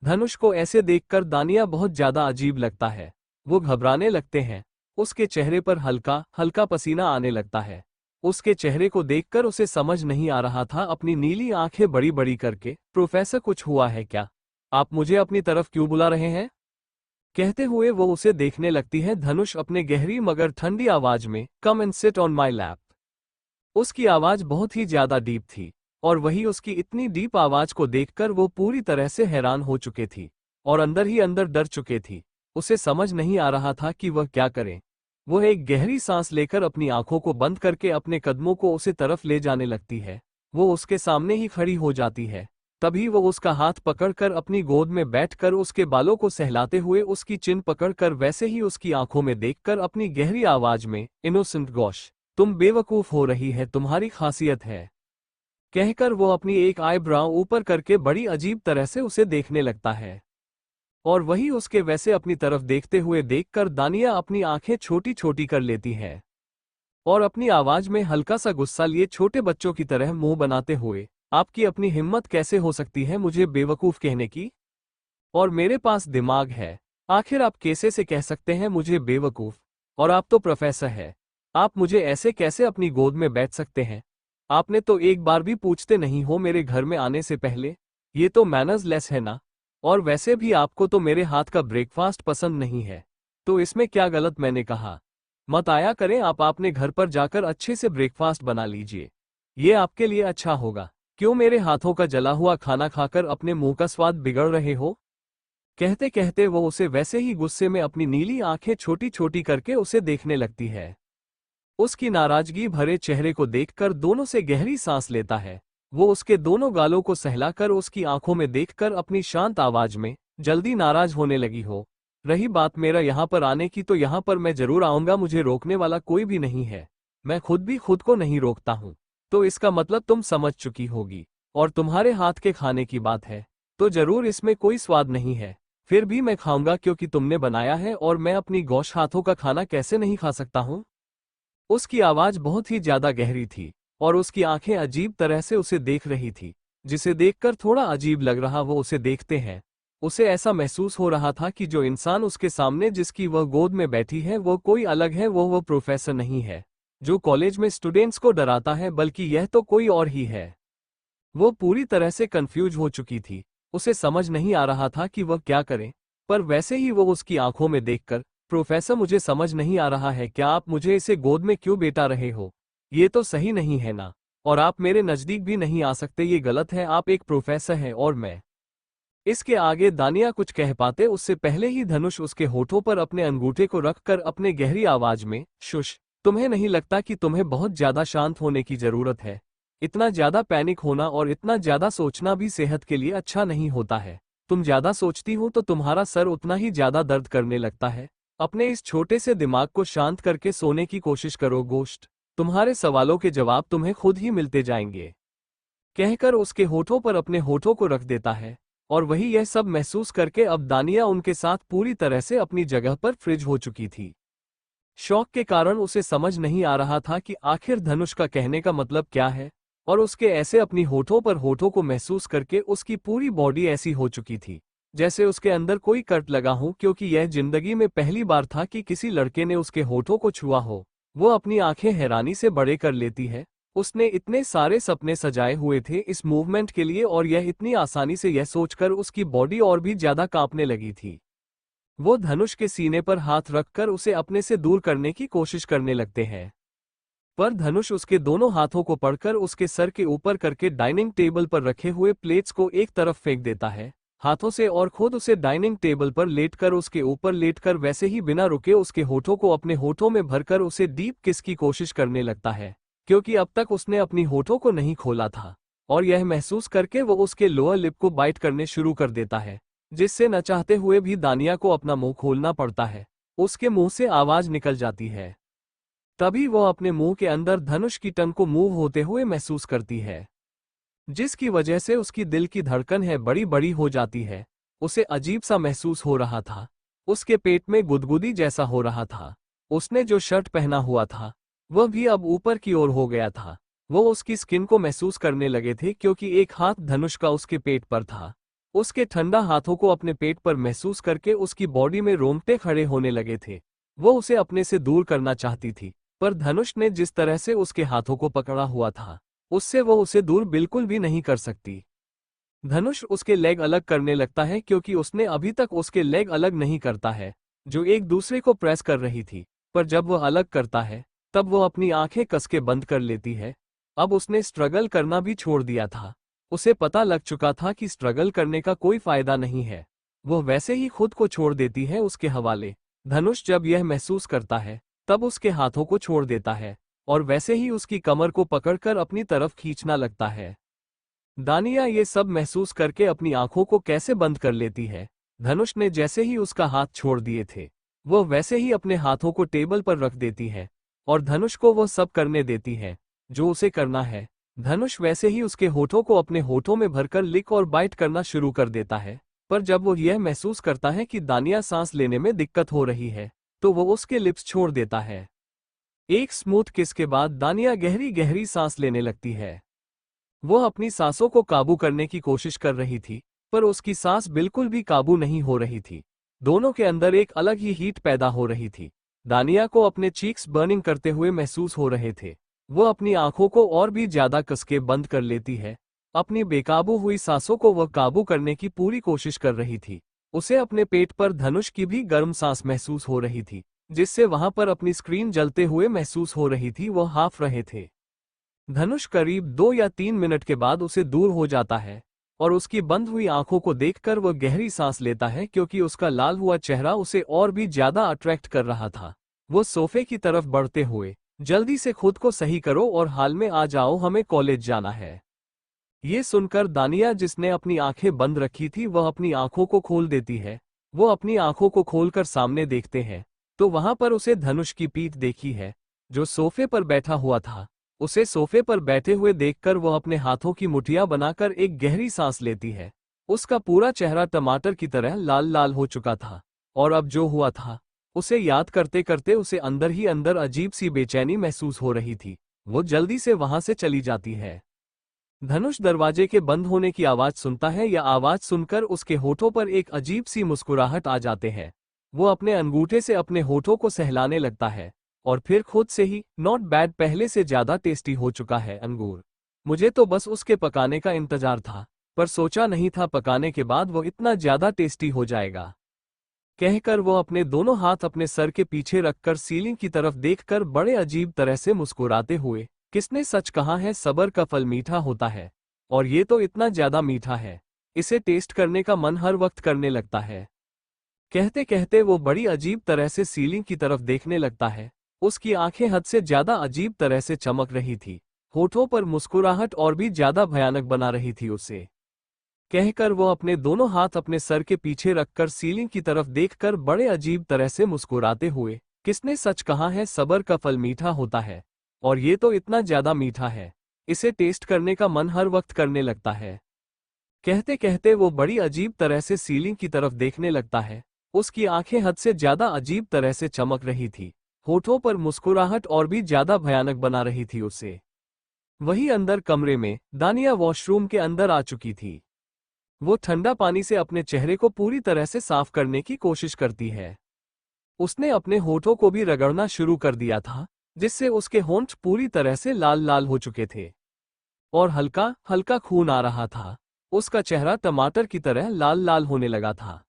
धनुष को ऐसे देखकर दानिया बहुत ज्यादा अजीब लगता है। वो घबराने लगते हैं, उसके चेहरे पर हल्का हल्का पसीना आने लगता है। उसके चेहरे को देखकर उसे समझ नहीं आ रहा था, अपनी नीली आंखें बड़ी बड़ी करके, प्रोफेसर कुछ हुआ है क्या? आप मुझे अपनी तरफ क्यों बुला रहे हैं? कहते हुए वो उसे देखने लगती है। धनुष अपने गहरी मगर ठंडी आवाज में, come and sit on my lap. उसकी आवाज बहुत ही ज्यादा डीप थी और वही उसकी इतनी डीप आवाज को देखकर वो पूरी तरह से हैरान हो चुके थी और अंदर ही अंदर डर चुके थी। उसे समझ नहीं आ रहा था कि वह क्या करे। वह एक गहरी सांस लेकर अपनी आंखों को बंद करके अपने कदमों को उसे तरफ ले जाने लगती है। वो उसके सामने ही खड़ी हो जाती है। तभी वो उसका हाथ पकड़कर अपनी गोद में बैठकर उसके बालों को सहलाते हुए उसकी चिन पकड़कर वैसे ही उसकी आंखों में देखकर अपनी गहरी आवाज में, इनोसेंट गॉश, तुम बेवकूफ हो रही है, तुम्हारी खासियत है, कहकर वो अपनी एक आईब्राव ऊपर करके बड़ी अजीब तरह से उसे देखने लगता है। और वही उसके वैसे अपनी तरफ देखते हुए देखकर दानिया अपनी आंखें छोटी छोटी कर लेती है और अपनी आवाज में हल्का सा गुस्सा लिए छोटे बच्चों की तरह मुंह बनाते हुए, आपकी अपनी हिम्मत कैसे हो सकती है मुझे बेवकूफ कहने की? और मेरे पास दिमाग है, आखिर आप कैसे से कह सकते हैं मुझे बेवकूफ? और आप तो प्रोफेसर हैं, आप मुझे ऐसे कैसे अपनी गोद में बैठ सकते हैं? आपने तो एक बार भी पूछते नहीं हो मेरे घर में आने से पहले। ये तो मैनर्स लेस है ना। और वैसे भी आपको तो मेरे हाथ का ब्रेकफास्ट पसंद नहीं है, तो इसमें क्या गलत मैंने कहा? मत आया करें आप अपने घर पर जाकर अच्छे से ब्रेकफास्ट बना लीजिए, ये आपके लिए अच्छा होगा। क्यों मेरे हाथों का जला हुआ खाना खाकर अपने मुंह का स्वाद बिगड़ रहे हो? कहते कहते वो उसे वैसे ही गुस्से में अपनी नीली आंखें छोटी छोटी करके उसे देखने लगती है। उसकी नाराजगी भरे चेहरे को देखकर दोनों से गहरी सांस लेता है। वो उसके दोनों गालों को सहलाकर उसकी आंखों में देखकर अपनी शांत आवाज में, जल्दी नाराज होने लगी हो? रही बात मेरा यहाँ पर आने की, तो यहाँ पर मैं जरूर आऊंगा, मुझे रोकने वाला कोई भी नहीं है। मैं खुद भी खुद को नहीं रोकता हूँ। तो इसका मतलब तुम समझ चुकी होगी। और तुम्हारे हाथ के खाने की बात है तो जरूर इसमें कोई स्वाद नहीं है। फिर भी मैं खाऊंगा क्योंकि तुमने बनाया है, और मैं अपनी गौश हाथों का खाना कैसे नहीं खा सकता हूँ? उसकी आवाज बहुत ही ज्यादा गहरी थी और उसकी आंखें अजीब तरह से उसे देख रही थी, जिसे देखकर थोड़ा अजीब लग रहा वो उसे देखते हैं। उसे ऐसा महसूस हो रहा था कि जो इंसान उसके सामने जिसकी वह गोद में बैठी है वो कोई अलग है, वो प्रोफेसर नहीं है जो कॉलेज में स्टूडेंट्स को डराता है, बल्कि यह तो कोई और ही है। वो पूरी तरह से कंफ्यूज हो चुकी थी। उसे समझ नहीं आ रहा था कि वह क्या करे। पर वैसे ही वो उसकी आंखों में देखकर, प्रोफेसर मुझे समझ नहीं आ रहा है, क्या आप मुझे इसे गोद में क्यों बैठा रहे हो? ये तो सही नहीं है ना। और आप मेरे नजदीक भी नहीं आ सकते, ये गलत है, आप एक प्रोफेसर हैं और मैं। इसके आगे दानिया कुछ कह पाते उससे पहले ही धनुष उसके होठों पर अपने अंगूठे को रखकर अपने गहरी आवाज में, शुश, तुम्हें नहीं लगता कि तुम्हें बहुत ज्यादा शांत होने की जरूरत है? इतना ज्यादा पैनिक होना और इतना ज्यादा सोचना भी सेहत के लिए अच्छा नहीं होता है। तुम ज्यादा सोचती हो तो तुम्हारा सर उतना ही ज्यादा दर्द करने लगता है। अपने इस छोटे से दिमाग को शांत करके सोने की कोशिश करो गोश्त, तुम्हारे सवालों के जवाब तुम्हें खुद ही मिलते जाएंगे, कहकर उसके होठों पर अपने होठों को रख देता है। और वही यह सब महसूस करके अब दानिया उनके साथ पूरी तरह से अपनी जगह पर फ्रिज हो चुकी थी। शौक के कारण उसे समझ नहीं आ रहा था कि आखिर धनुष का कहने का मतलब क्या है, और उसके ऐसे अपनी होठों पर होठों को महसूस करके उसकी पूरी बॉडी ऐसी हो चुकी थी जैसे उसके अंदर कोई कट लगा हो, क्योंकि यह जिंदगी में पहली बार था कि किसी लड़के ने उसके होठों को छुआ हो। वो अपनी आंखें हैरानी से बड़े कर लेती है। उसने इतने सारे सपने सजाए हुए थे इस मूवमेंट के लिए, और यह इतनी आसानी से यह सोचकर उसकी बॉडी और भी ज्यादा कांपने लगी थी। वो धनुष के सीने पर हाथ रखकर उसे अपने से दूर करने की कोशिश करने लगते हैं, पर धनुष उसके दोनों हाथों को पकड़कर उसके सर के ऊपर करके डाइनिंग टेबल पर रखे हुए प्लेट्स को एक तरफ फेंक देता है हाथों से, और खुद उसे डाइनिंग टेबल पर लेटकर उसके ऊपर लेटकर वैसे ही बिना रुके उसके होठों को अपने होठों में भरकर उसे डीप किस की कोशिश करने लगता है, क्योंकि अब तक उसने अपनी होठों को नहीं खोला था। और यह महसूस करके वो उसके लोअर लिप को बाइट करने शुरू कर देता है, जिससे न चाहते हुए भी दानिया को अपना मुंह खोलना पड़ता है। उसके मुंह से आवाज निकल जाती है। तभी वो अपने मुंह के अंदर धनुष की टंग को मूव होते हुए महसूस करती है, जिसकी वजह से उसकी दिल की धड़कन है बड़ी बड़ी हो जाती है। उसे अजीब सा महसूस हो रहा था, उसके पेट में गुदगुदी जैसा हो रहा था। उसने जो शर्ट पहना हुआ था वह भी अब ऊपर की ओर हो गया था। वो उसकी स्किन को महसूस करने लगे थे, क्योंकि एक हाथ धनुष का उसके पेट पर था। उसके ठंडा हाथों को अपने पेट पर महसूस करके उसकी बॉडी में रोंगटे खड़े होने लगे थे। वो उसे अपने से दूर करना चाहती थी, पर धनुष ने जिस तरह से उसके हाथों को पकड़ा हुआ था उससे वो उसे दूर बिल्कुल भी नहीं कर सकती। धनुष उसके लेग अलग करने लगता है, क्योंकि उसने अभी तक उसके लेग अलग नहीं करता है जो एक दूसरे को प्रेस कर रही थी, पर जब वह अलग करता है तब वो अपनी आंखें कस के बंद कर लेती है। अब उसने स्ट्रगल करना भी छोड़ दिया था। उसे पता लग चुका था कि स्ट्रगल करने का कोई फायदा नहीं है। वह वैसे ही खुद को छोड़ देती है उसके हवाले। धनुष जब यह महसूस करता है तब उसके हाथों को छोड़ देता है और वैसे ही उसकी कमर को पकड़कर अपनी तरफ खींचना लगता है। दानिया ये सब महसूस करके अपनी आंखों को कैसे बंद कर लेती है। धनुष ने जैसे ही उसका हाथ छोड़ दिए थे वह वैसे ही अपने हाथों को टेबल पर रख देती है और धनुष को वह सब करने देती है जो उसे करना है। धनुष वैसे ही उसके होठों को अपने होठों में भरकर लिक और बाइट करना शुरू कर देता है, पर जब वो यह महसूस करता है कि दानिया सांस लेने में दिक्कत हो रही है तो वो उसके लिप्स छोड़ देता है। एक स्मूथ किस के बाद दानिया गहरी गहरी सांस लेने लगती है। वह अपनी सांसों को काबू करने की कोशिश कर रही थी पर उसकी सांस बिल्कुल भी काबू नहीं हो रही थी। दोनों के अंदर एक अलग ही हीट पैदा हो रही थी। दानिया को अपने चीक्स बर्निंग करते हुए महसूस हो रहे थे। वो अपनी आंखों को और भी ज्यादा कसके बंद कर लेती है। अपनी बेकाबू हुई सांसों को वह काबू करने की पूरी कोशिश कर रही थी। उसे अपने पेट पर धनुष की भी गर्म सांस महसूस हो रही थी जिससे वहां पर अपनी स्क्रीन जलते हुए महसूस हो रही थी। वह हाफ रहे थे। धनुष करीब 2 या 3 मिनट के बाद उसे दूर हो जाता है और उसकी बंद हुई आंखों को देखकर वह गहरी सांस लेता है क्योंकि उसका लाल हुआ चेहरा उसे और भी ज्यादा अट्रैक्ट कर रहा था। वो सोफे की तरफ बढ़ते हुए, जल्दी से खुद को सही करो और हाल में आ जाओ, हमें कॉलेज जाना है। ये सुनकर दानिया जिसने अपनी आंखें बंद रखी थी वह अपनी आंखों को खोल देती है। वो अपनी आंखों को खोलकर सामने देखते हैं तो वहां पर उसे धनुष की पीठ देखी है जो सोफे पर बैठा हुआ था। उसे सोफे पर बैठे हुए देखकर वह अपने हाथों की मुठियां बनाकर एक गहरी सांस लेती है। उसका पूरा चेहरा टमाटर की तरह लाल लाल हो चुका था और अब जो हुआ था उसे याद करते करते उसे अंदर ही अंदर अजीब सी बेचैनी महसूस हो रही थी। वो जल्दी से वहां से चली जाती है। धनुष दरवाजे के बंद होने की आवाज सुनता है। या आवाज सुनकर उसके होठों पर एक अजीब सी मुस्कुराहट आ जाते हैं। वो अपने अंगूठे से अपने होठों को सहलाने लगता है और फिर खुद से ही, नॉट बैड, पहले से ज्यादा टेस्टी हो चुका है अंगूर। मुझे तो बस उसके पकाने का इंतजार था, पर सोचा नहीं था पकाने के बाद वो इतना ज्यादा टेस्टी हो जाएगा। कहकर वो अपने दोनों हाथ अपने सर के पीछे रखकर सीलिंग की तरफ देखकर बड़े अजीब तरह से मुस्कुराते हुए, किसने सच कहा है सब्र का फल मीठा होता है, और ये तो इतना ज्यादा मीठा है, इसे टेस्ट करने का मन हर वक्त करने लगता है। कहते कहते वो बड़ी अजीब तरह से सीलिंग की तरफ देखने लगता है। उसकी आंखें हद से ज्यादा अजीब तरह से चमक रही थी। होठों पर मुस्कुराहट और भी ज्यादा भयानक बना रही थी उसे। कहकर वो अपने दोनों हाथ अपने सर के पीछे रखकर सीलिंग की तरफ देखकर बड़े अजीब तरह से मुस्कुराते हुए, किसने सच कहा है सब्र का फल मीठा होता है, और ये तो इतना ज्यादा मीठा है, इसे टेस्ट करने का मन हर वक्त करने लगता है। कहते कहते वो बड़ी अजीब तरह से सीलिंग की तरफ देखने लगता है। उसकी आंखें हद से ज्यादा अजीब तरह से चमक रही थी। होठों पर मुस्कुराहट और भी ज्यादा भयानक बना रही थी उसे। वही अंदर कमरे में दानिया वॉशरूम के अंदर आ चुकी थी। वो ठंडा पानी से अपने चेहरे को पूरी तरह से साफ करने की कोशिश करती है। उसने अपने होठों को भी रगड़ना शुरू कर दिया था जिससे उसके होंठ पूरी तरह से लाल लाल हो चुके थे और हल्का हल्का खून आ रहा था। उसका चेहरा टमाटर की तरह लाल लाल होने लगा था।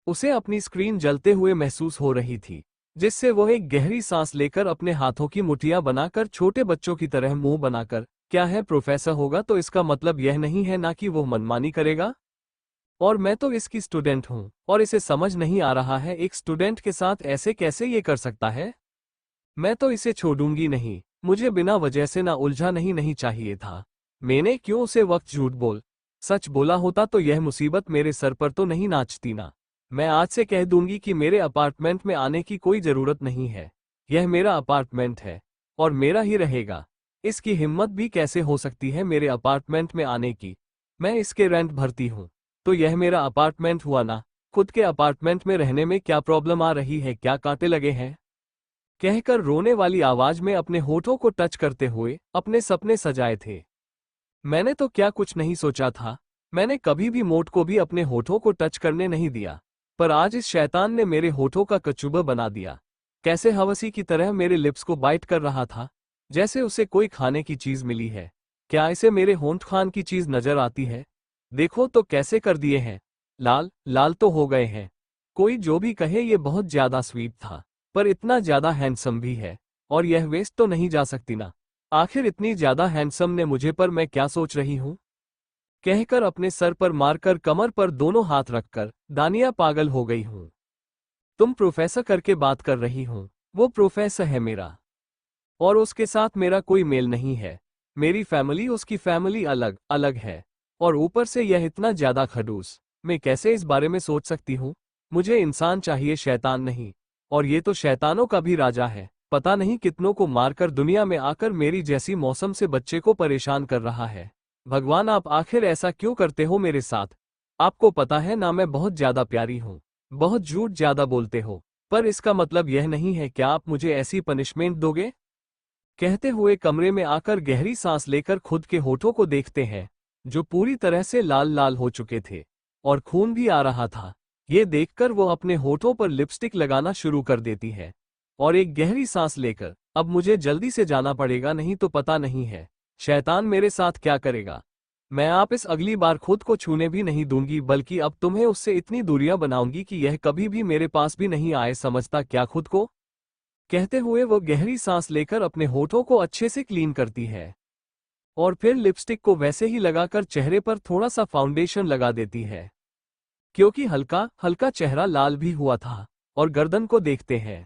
उसे अपनी स्क्रीन जलते हुए महसूस हो रही थी जिससे वो एक गहरी सांस लेकर अपने हाथों की मुठियां बनाकर छोटे बच्चों की तरह मुंह बनाकर, क्या है प्रोफेसर होगा तो इसका मतलब यह नहीं है ना कि वो मनमानी करेगा, और मैं तो इसकी स्टूडेंट हूं और इसे समझ नहीं आ रहा है एक स्टूडेंट के साथ ऐसे कैसे ये कर सकता है। मैं तो इसे छोड़ूंगी नहीं। मुझे बिना वजह से ना उलझा नहीं चाहिए था। मैंने क्यों उसे वक्त झूठ बोल सच बोला होता तो यह मुसीबत मेरे सर पर तो नहीं नाचती ना। मैं आज से कह दूंगी कि मेरे अपार्टमेंट में आने की कोई जरूरत नहीं है। यह मेरा अपार्टमेंट है और मेरा ही रहेगा। इसकी हिम्मत भी कैसे हो सकती है मेरे अपार्टमेंट में आने की। मैं इसके रेंट भरती हूँ तो यह मेरा अपार्टमेंट हुआ ना। खुद के अपार्टमेंट में रहने में क्या प्रॉब्लम आ रही है, क्या कांटे लगे हैं। कहकर रोने वाली आवाज में अपने होठों को टच करते हुए अपने सपने सजाए थे। मैंने तो क्या कुछ नहीं सोचा था। मैंने कभी भी मोट को भी अपने होठों को टच करने नहीं दिया, पर आज इस शैतान ने मेरे होठों का कचूबर बना दिया। कैसे हवसी की तरह मेरे लिप्स को बाइट कर रहा था जैसे उसे कोई खाने की चीज मिली है। क्या इसे मेरे होंठ खान की चीज नजर आती है। देखो तो कैसे कर दिए हैं, लाल लाल तो हो गए हैं। कोई जो भी कहे ये बहुत ज्यादा स्वीट था, पर इतना ज्यादा हैंडसम भी है, और यह वेस्ट तो नहीं जा सकती ना। आखिर इतनी ज्यादा हैंडसम ने मुझे, पर मैं क्या सोच रही हूँ। कहकर अपने सर पर मारकर कमर पर दोनों हाथ रखकर, दानिया पागल हो गई हूँ। तुम प्रोफेसर करके बात कर रही हूँ, वो प्रोफेसर है मेरा, और उसके साथ मेरा कोई मेल नहीं है। मेरी फैमिली उसकी फैमिली अलग अलग है, और ऊपर से यह इतना ज्यादा खड़ूस, मैं कैसे इस बारे में सोच सकती हूँ? मुझे इंसान चाहिए, शैतान नहीं। और ये तो शैतानों का भी राजा है, पता नहीं कितनों को मारकर दुनिया में आकर मेरी जैसी मौसम से बच्चे को परेशान कर रहा है। भगवान, आप आखिर ऐसा क्यों करते हो मेरे साथ? आपको पता है ना मैं बहुत ज्यादा प्यारी हूँ। बहुत झूठ ज्यादा बोलते हो, पर इसका मतलब यह नहीं है क्या आप मुझे ऐसी पनिशमेंट दोगे? कहते हुए कमरे में आकर गहरी सांस लेकर खुद के होठों को देखते हैं, जो पूरी तरह से लाल लाल हो चुके थे और खून भी आ रहा था। ये देखकर वो अपने होठों पर लिपस्टिक लगाना शुरू कर देती है और एक गहरी सांस लेकर, अब मुझे जल्दी से जाना पड़ेगा, नहीं तो पता नहीं है शैतान मेरे साथ क्या करेगा। मैं आप इस अगली बार खुद को छूने भी नहीं दूंगी, बल्कि अब तुम्हें उससे इतनी दूरियां बनाऊंगी कि यह कभी भी मेरे पास भी नहीं आए, समझता क्या खुद को? कहते हुए वो गहरी सांस लेकर अपने होठों को अच्छे से क्लीन करती है और फिर लिपस्टिक को वैसे ही लगाकर चेहरे पर थोड़ा सा फाउंडेशन लगा देती है, क्योंकि हल्का हल्का चेहरा लाल भी हुआ था। और गर्दन को देखते हैं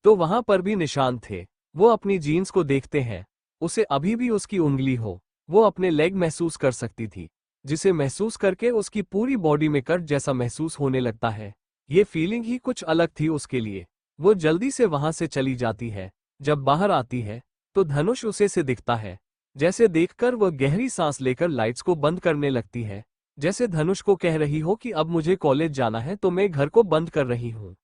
तो वहां पर भी निशान थे। वो अपनी जीन्स को देखते हैं, उसे अभी भी उसकी उंगली हो, वो अपने लेग महसूस कर सकती थी, जिसे महसूस करके उसकी पूरी बॉडी में कट जैसा महसूस होने लगता है। ये फीलिंग ही कुछ अलग थी उसके लिए। वो जल्दी से वहां से चली जाती है। जब बाहर आती है तो धनुष उसे से दिखता है, जैसे देखकर वह गहरी सांस लेकर लाइट्स को बंद करने लगती है, जैसे धनुष को कह रही हो कि अब मुझे कॉलेज जाना है तो मैं घर को बंद कर रही हूँ।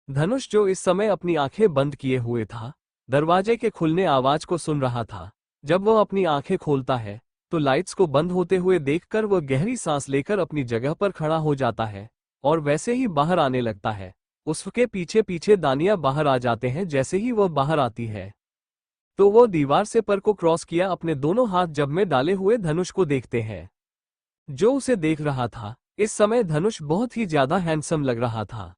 धनुष, जो इस समय अपनी आंखें बंद किए हुए था, दरवाजे के खुलने आवाज को सुन रहा था। जब वह अपनी आंखें खोलता है तो लाइट्स को बंद होते हुए देखकर वह गहरी सांस लेकर अपनी जगह पर खड़ा हो जाता है और वैसे ही बाहर आने लगता है। उसके पीछे पीछे दानिया बाहर आ जाते हैं। जैसे ही वह बाहर आती है तो वो दीवार से पर को क्रॉस किया अपने दोनों हाथ जब में डाले हुए धनुष को देखते हैं, जो उसे देख रहा था। इस समय धनुष बहुत ही ज्यादा हैंडसम लग रहा था।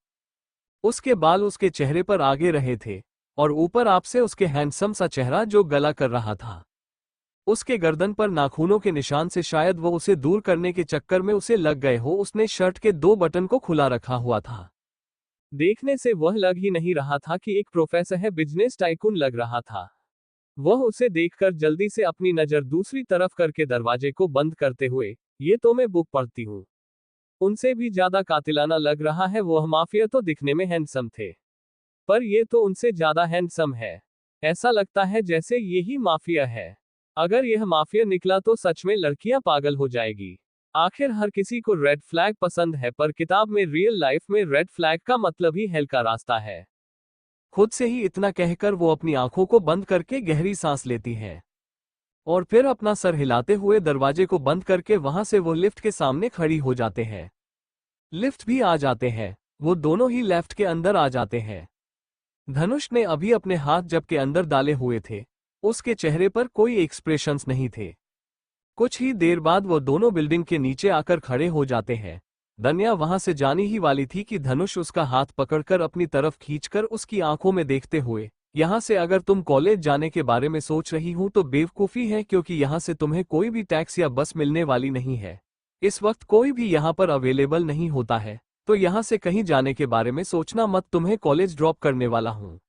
उसके बाल उसके चेहरे पर आगे रहे थे और ऊपर आपसे उसके हैंडसम सा चेहरा जो गला कर रहा था। उसके गर्दन पर नाखूनों के निशान से शायद वो उसे दूर करने के चक्कर में उसे लग गए हो। उसने शर्ट के 2 बटन को खुला रखा हुआ था। देखने से वह लग ही नहीं रहा था कि एक प्रोफेसर है, बिजनेस टाइकून लग रहा था। वह उसे देखकर जल्दी से अपनी नजर दूसरी तरफ करके दरवाजे को बंद करते हुए, ये तो मैं बुक पढ़ती हूँ, उनसे भी ज्यादा कातिलाना लग रहा है। वह माफिया तो दिखने में हैंडसम थे, पर ये तो उनसे ज्यादा हैंडसम है। ऐसा लगता है जैसे यही माफिया है। अगर यह माफिया निकला तो सच में लड़कियां पागल हो जाएगी। आखिर हर किसी को रेड फ्लैग पसंद है, पर किताब में रियल लाइफ में रेड फ्लैग का मतलब ही हेल का रास्ता है। खुद से ही इतना कहकर वो अपनी आंखों को बंद करके गहरी सांस लेती है और फिर अपना सर हिलाते हुए दरवाजे को बंद करके वहां से वो लिफ्ट के सामने खड़ी हो जाते हैं। लिफ्ट भी आ जाते हैं, वो दोनों ही लेफ्ट के अंदर आ जाते हैं। धनुष ने अभी अपने हाथ जब के अंदर डाले हुए थे, उसके चेहरे पर कोई एक्सप्रेशंस नहीं थे। कुछ ही देर बाद वो दोनों बिल्डिंग के नीचे आकर खड़े हो जाते हैं। धन्या वहां से जानी ही वाली थी कि धनुष उसका हाथ पकड़कर अपनी तरफ खींचकर उसकी आंखों में देखते हुए, यहाँ से अगर तुम कॉलेज जाने के बारे में सोच रही हूं तो बेवकूफ़ी है, क्योंकि यहाँ से तुम्हें कोई भी टैक्सी या बस मिलने वाली नहीं है। इस वक्त कोई भी यहाँ पर अवेलेबल नहीं होता है, तो यहाँ से कहीं जाने के बारे में सोचना मत, तुम्हें कॉलेज ड्रॉप करने वाला हूँ।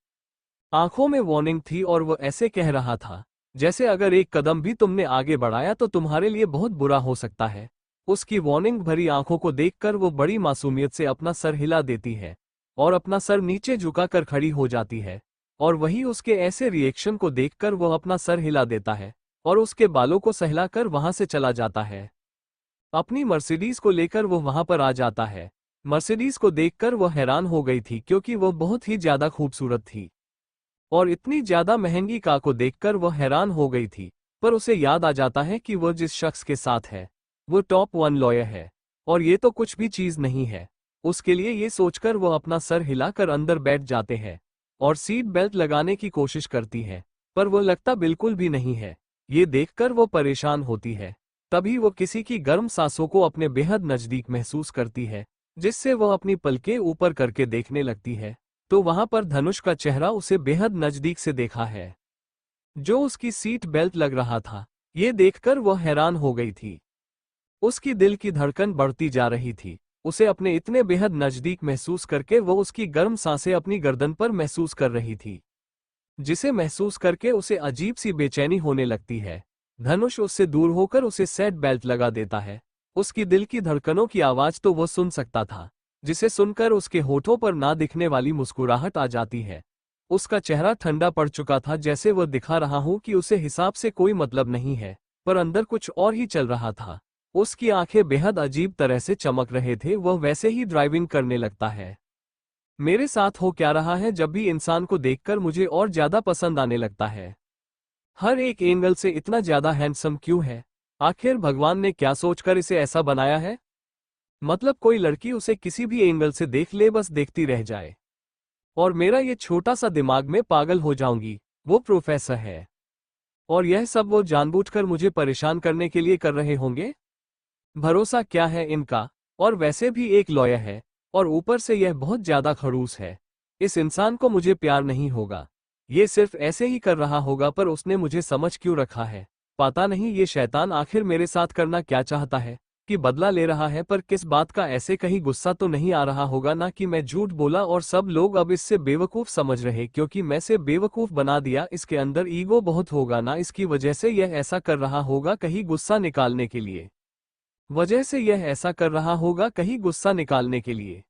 आंखों में वार्निंग थी और वो ऐसे कह रहा था जैसे अगर एक कदम भी तुमने आगे बढ़ाया तो तुम्हारे लिए बहुत बुरा हो सकता है। उसकी वार्निंग भरी आंखों को देखकर वो बड़ी मासूमियत से अपना सर हिला देती है और अपना सर नीचे झुकाकर खड़ी हो जाती है। और वही उसके ऐसे रिएक्शन को देखकर वो अपना सर हिला देता है और उसके बालों को सहलाकर वहां से चला जाता है। अपनी मर्सिडीज को लेकर वो वहां पर आ जाता है। मर्सिडीज को देखकर वो हैरान हो गई थी, क्योंकि वो बहुत ही ज्यादा खूबसूरत थी और इतनी ज्यादा महंगी कार को देखकर वह हैरान हो गई थी। पर उसे याद आ जाता है कि वह जिस शख्स के साथ है वो टॉप 1 लॉयर है और ये तो कुछ भी चीज नहीं है उसके लिए। ये सोचकर वो अपना सर हिलाकर अंदर बैठ जाते हैं और सीट बेल्ट लगाने की कोशिश करती है, पर वो लगता बिल्कुल भी नहीं है। ये देखकर वो परेशान होती है। तभी वो किसी की गर्म सांसों को अपने बेहद नजदीक महसूस करती है, जिससे वह अपनी पलकें ऊपर करके देखने लगती है तो वहां पर धनुष का चेहरा उसे बेहद नजदीक से देखा है, जो उसकी सीट बेल्ट लग रहा था। ये देखकर वह हैरान हो गई थी। उसकी दिल की धड़कन बढ़ती जा रही थी। उसे अपने इतने बेहद नजदीक महसूस करके वो उसकी गर्म सांसें अपनी गर्दन पर महसूस कर रही थी, जिसे महसूस करके उसे अजीब सी बेचैनी होने लगती है। धनुष उससे दूर होकर उसे सेट बेल्ट लगा देता है। उसकी दिल की धड़कनों की आवाज तो वो सुन सकता था, जिसे सुनकर उसके होठों पर ना दिखने वाली मुस्कुराहट आ जाती है। उसका चेहरा ठंडा पड़ चुका था, जैसे वह दिखा रहा हो कि उसे हिसाब से कोई मतलब नहीं है, पर अंदर कुछ और ही चल रहा था। उसकी आंखें बेहद अजीब तरह से चमक रहे थे। वह वैसे ही ड्राइविंग करने लगता है। मेरे साथ हो क्या रहा है, जब भी इंसान को देखकर मुझे और ज्यादा पसंद आने लगता है। हर एक एंगल से इतना ज्यादा हैंडसम क्यों है? आखिर भगवान ने क्या सोचकर इसे ऐसा बनाया है? मतलब कोई लड़की उसे किसी भी एंगल से देख ले, बस देखती रह जाए, और मेरा ये छोटा सा दिमाग में पागल हो जाऊंगी। वो प्रोफेसर है, और यह सब वो जानबूझकर मुझे परेशान करने के लिए कर रहे होंगे। भरोसा क्या है इनका? और वैसे भी एक लॉयर है, और ऊपर से यह बहुत ज्यादा खड़ूस है। इस इंसान को मुझे प्यार नहीं होगा। ये सिर्फ ऐसे ही कर रहा होगा, पर उसने मुझे समझ क्यों रखा है? पता नहीं ये शैतान आखिर मेरे साथ करना क्या चाहता है, कि बदला ले रहा है, पर किस बात का? ऐसे कहीं गुस्सा तो नहीं आ रहा होगा ना कि मैं झूठ बोला और सब लोग अब इससे बेवकूफ समझ रहे, क्योंकि मैं से बेवकूफ बना दिया। इसके अंदर ईगो बहुत होगा ना, इसकी वजह से यह ऐसा कर रहा होगा, कहीं गुस्सा निकालने के लिए।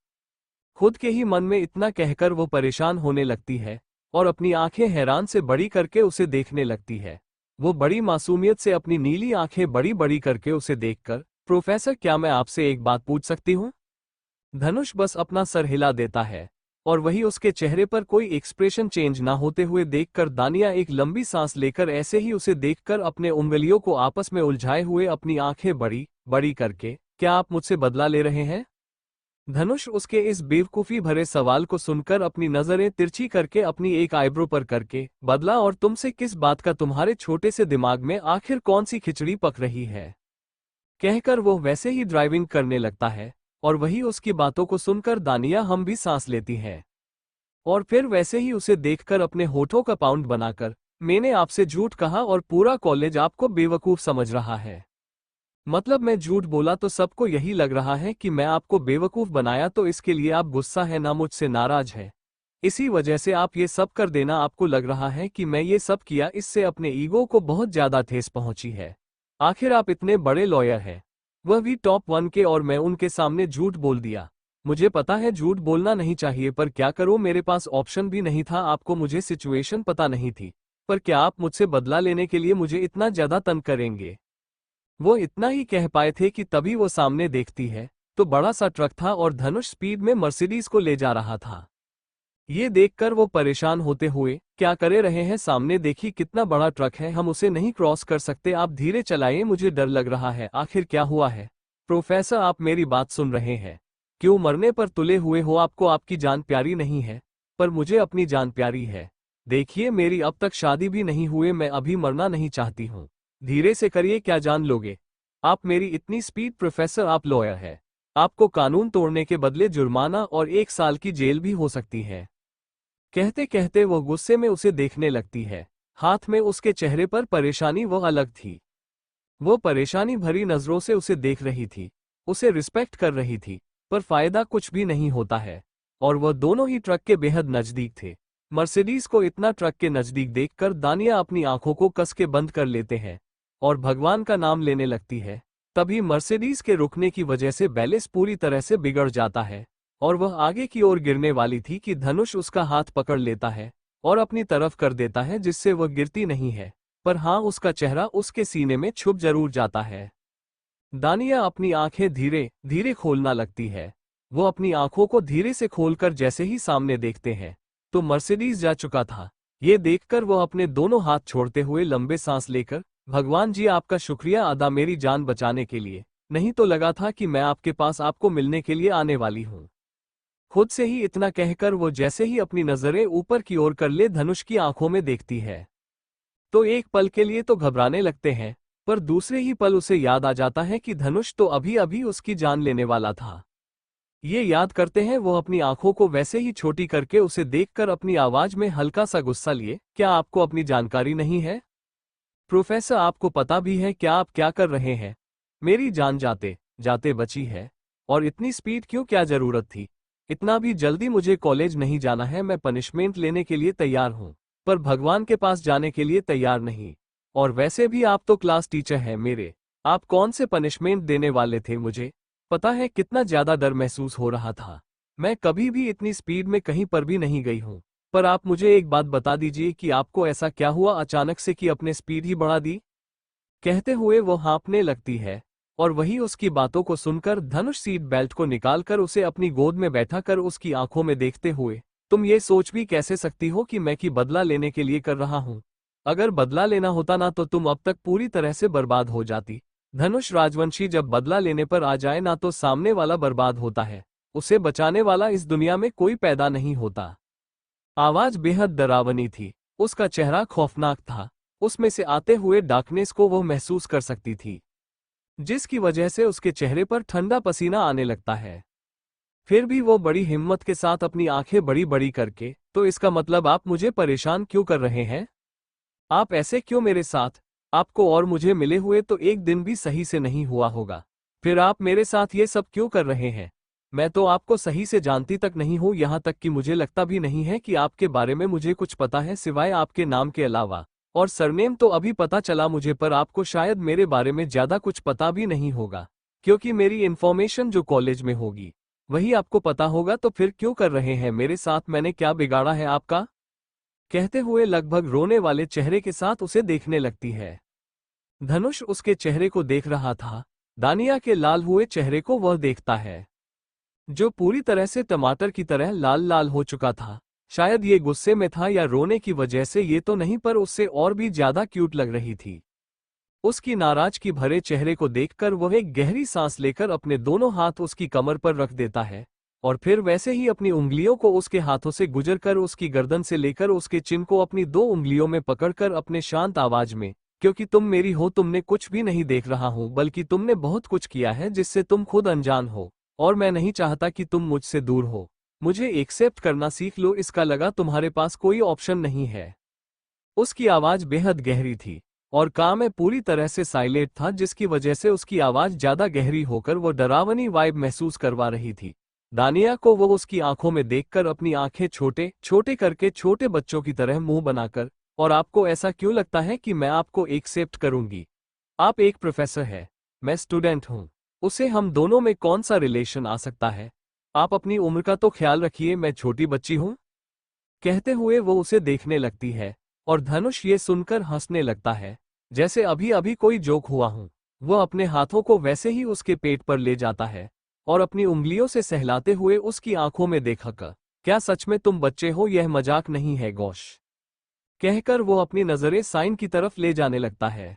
खुद के ही मन में इतना कहकर वो परेशान होने लगती है, और अपनी आंखें हैरान से बड़ी करके उसे देखने लगती है। वो बड़ी मासूमियत से अपनी नीली आंखें बड़ी बड़ी करके उसे देखकर, प्रोफेसर क्या मैं आपसे एक बात पूछ सकती हूँ? धनुष बस अपना सर हिला देता है, और वही उसके चेहरे पर कोई एक्सप्रेशन चेंज ना होते हुए देखकर दानिया एक लंबी सांस लेकर ऐसे ही उसे देखकर अपने उंगलियों को आपस में उलझाए हुए अपनी आंखें बड़ी बड़ी करके, क्या आप मुझसे बदला ले रहे हैं? धनुष उसके इस बेवकूफी भरे सवाल को सुनकर अपनी नजरें तिरछी करके अपनी एक आईब्रो पर करके, बदला? और तुमसे किस बात का? तुम्हारे छोटे से दिमाग में आखिर कौन सी खिचड़ी पक रही है? कहकर वो वैसे ही ड्राइविंग करने लगता है, और वही उसकी बातों को सुनकर दानिया हम भी सांस लेती है, और फिर वैसे ही उसे देखकर अपने होठों का पाउंड बनाकर, मैंने आपसे झूठ कहा और पूरा कॉलेज आपको बेवकूफ समझ रहा है। मतलब मैं झूठ बोला तो सबको यही लग रहा है कि मैं आपको बेवकूफ बनाया, तो इसके लिए आप गुस्सा है ना, मुझसे नाराज है? इसी वजह से आप ये सब कर देना आपको लग रहा है कि मैं ये सब किया, इससे अपने ईगो को बहुत ज्यादा ठेस पहुंची है। आखिर आप इतने बड़े लॉयर हैं, वह भी टॉप 1 के, और मैं उनके सामने झूठ बोल दिया। मुझे पता है झूठ बोलना नहीं चाहिए, पर क्या करूं, मेरे पास ऑप्शन भी नहीं था। आपको मुझे सिचुएशन पता नहीं थी, पर क्या आप मुझसे बदला लेने के लिए मुझे इतना ज्यादा तंग करेंगे? वो इतना ही कह पाए थे कि तभी वो सामने देखती है, तो बड़ा सा ट्रक था और धनुष स्पीड में मर्सिडीज को ले जा रहा था। ये देखकर वो परेशान होते हुए, क्या करे रहे हैं? सामने देखिए कितना बड़ा ट्रक है, हम उसे नहीं क्रॉस कर सकते, आप धीरे चलाइए, मुझे डर लग रहा है। आखिर क्या हुआ है? प्रोफेसर आप मेरी बात सुन रहे हैं? क्यों मरने पर तुले हुए हो? आपको आपकी जान प्यारी नहीं है, पर मुझे अपनी जान प्यारी है। देखिए मेरी अब तक शादी भी नहीं हुई, मैं अभी मरना नहीं चाहती हूँ। धीरे से करिए, क्या जान लोगे? आप मेरी इतनी स्पीड? प्रोफेसर आप लॉयर है, आपको कानून तोड़ने के बदले जुर्माना और 1 साल की जेल भी हो सकती है। कहते कहते वो गुस्से में उसे देखने लगती है। हाथ में उसके चेहरे पर परेशानी वो अलग थी। वो परेशानी भरी नजरों से उसे देख रही थी, उसे रिस्पेक्ट कर रही थी, पर फायदा कुछ भी नहीं होता है। और वह दोनों ही ट्रक के बेहद नजदीक थे। मर्सिडीज को इतना ट्रक के नजदीक देखकर दानिया अपनी आंखों को कस के बंद कर लेते हैं, और भगवान का नाम लेने लगती है। तभी मर्सिडीज के रुकने की वजह से बैलेंस पूरी तरह से बिगड़ जाता है, और वह आगे की ओर गिरने वाली थी कि धनुष उसका हाथ पकड़ लेता है और अपनी तरफ कर देता है, जिससे वह गिरती नहीं है, पर हाँ उसका चेहरा उसके सीने में छुप जरूर जाता है। दानिया अपनी आंखें धीरे धीरे खोलना लगती है। वो अपनी आंखों को धीरे से खोलकर जैसे ही सामने देखते हैं, तो मर्सिडीज जा चुका था। ये देखकर वो अपने दोनों हाथ छोड़ते हुए लंबे सांस लेकर, भगवान जी आपका शुक्रिया अदा मेरी जान बचाने के लिए, नहीं तो लगा था कि मैं आपके पास आपको मिलने के लिए आने वाली हूँ। खुद से ही इतना कहकर वो जैसे ही अपनी नजरें ऊपर की ओर कर ले धनुष की आंखों में देखती है, तो एक पल के लिए तो घबराने लगते हैं, पर दूसरे ही पल उसे याद आ जाता है कि धनुष तो अभी अभी उसकी जान लेने वाला था। ये याद करते हैं वो अपनी आंखों को वैसे ही छोटी करके उसे देखकर अपनी आवाज में हल्का सा गुस्सा लिए, क्या आपको अपनी जानकारी नहीं है? प्रोफेसर आपको पता भी है क्या आप क्या कर रहे हैं? मेरी जान जाते जाते बची है। और इतनी स्पीड क्यों, क्या जरूरत थी? इतना भी जल्दी मुझे कॉलेज नहीं जाना है। मैं पनिशमेंट लेने के लिए तैयार हूँ, पर भगवान के पास जाने के लिए तैयार नहीं। और वैसे भी आप तो क्लास टीचर हैं मेरे, आप कौन से पनिशमेंट देने वाले थे मुझे? पता है कितना ज्यादा डर महसूस हो रहा था। मैं कभी भी इतनी स्पीड में कहीं पर भी नहीं गई हूँ। पर आप मुझे एक बात बता दीजिए कि आपको ऐसा क्या हुआ अचानक से कि अपने स्पीड ही बढ़ा दी? कहते हुए वो हाँफने लगती है। और वही उसकी बातों को सुनकर धनुष सीट बेल्ट को निकालकर उसे अपनी गोद में बैठा कर उसकी आंखों में देखते हुए, तुम ये सोच भी कैसे सकती हो कि मैं की बदला लेने के लिए कर रहा हूँ? अगर बदला लेना होता ना तो तुम अब तक पूरी तरह से बर्बाद हो जाती। धनुष राजवंशी जब बदला लेने पर आ जाए ना तो सामने वाला बर्बाद होता है, उसे बचाने वाला इस दुनिया में कोई पैदा नहीं होता। आवाज बेहद डरावनी थी, उसका चेहरा खौफनाक था। उसमें से आते हुए डार्कनेस को वो महसूस कर सकती थी, जिसकी वजह से उसके चेहरे पर ठंडा पसीना आने लगता है। फिर भी वो बड़ी हिम्मत के साथ अपनी आंखें बड़ी बड़ी करके, तो इसका मतलब आप मुझे परेशान क्यों कर रहे हैं? आप ऐसे क्यों मेरे साथ? आपको और मुझे मिले हुए तो एक दिन भी सही से नहीं हुआ होगा, फिर आप मेरे साथ ये सब क्यों कर रहे हैं? मैं तो आपको सही से जानती तक नहीं हूँ, यहाँ तक कि मुझे लगता भी नहीं है कि आपके बारे में मुझे कुछ पता है सिवाय आपके नाम के अलावा। और सरनेम तो अभी पता चला मुझे, पर आपको शायद मेरे बारे में ज्यादा कुछ पता भी नहीं होगा, क्योंकि मेरी इन्फॉर्मेशन जो कॉलेज में होगी वही आपको पता होगा। तो फिर क्यों कर रहे हैं मेरे साथ? मैंने क्या बिगाड़ा है आपका? कहते हुए लगभग रोने वाले चेहरे के साथ उसे देखने लगती है। धनुष उसके चेहरे को देख रहा था। दानिया के लाल हुए चेहरे को वह देखता है, जो पूरी तरह से टमाटर की तरह लाल लाल हो चुका था। शायद ये गुस्से में था या रोने की वजह से, ये तो नहीं, पर उससे और भी ज्यादा क्यूट लग रही थी। उसकी नाराजगी भरे चेहरे को देखकर वह एक गहरी सांस लेकर अपने दोनों हाथ उसकी कमर पर रख देता है, और फिर वैसे ही अपनी उंगलियों को उसके हाथों से गुजरकर उसकी गर्दन से लेकर उसके चिन को अपनी 2 उंगलियों में पकड़कर अपने शांत आवाज में, क्योंकि तुम मेरी हो, तुमने कुछ भी नहीं देख रहा हूं, बल्कि तुमने बहुत कुछ किया है जिससे तुम खुद अनजान हो, और मैं नहीं चाहता कि तुम मुझसे दूर हो। मुझे एक्सेप्ट करना सीख लो, इसका लगा तुम्हारे पास कोई ऑप्शन नहीं है। उसकी आवाज बेहद गहरी थी और कान में पूरी तरह से साइलेंट था, जिसकी वजह से उसकी आवाज ज्यादा गहरी होकर वो डरावनी वाइब महसूस करवा रही थी। दानिया को वो उसकी आंखों में देखकर अपनी आंखें छोटे छोटे करके छोटे बच्चों की तरह मुंह बनाकर, और आपको ऐसा क्यों लगता है कि मैं आपको एक्सेप्ट करूंगी? आप एक प्रोफेसर है, मैं स्टूडेंट हूं, उसे हम दोनों में कौन सा रिलेशन आ सकता है? आप अपनी उम्र का तो ख्याल रखिए, मैं छोटी बच्ची हूं। कहते हुए वो उसे देखने लगती है, और धनुष ये सुनकर हंसने लगता है, जैसे अभी अभी कोई जोक हुआ हूं। वह अपने हाथों को वैसे ही उसके पेट पर ले जाता है और अपनी उंगलियों से सहलाते हुए उसकी आंखों में देखकर, क्या सच में तुम बच्चे हो? यह मजाक नहीं है गौश, कहकर वो अपनी नजरें साइन की तरफ ले जाने लगता है।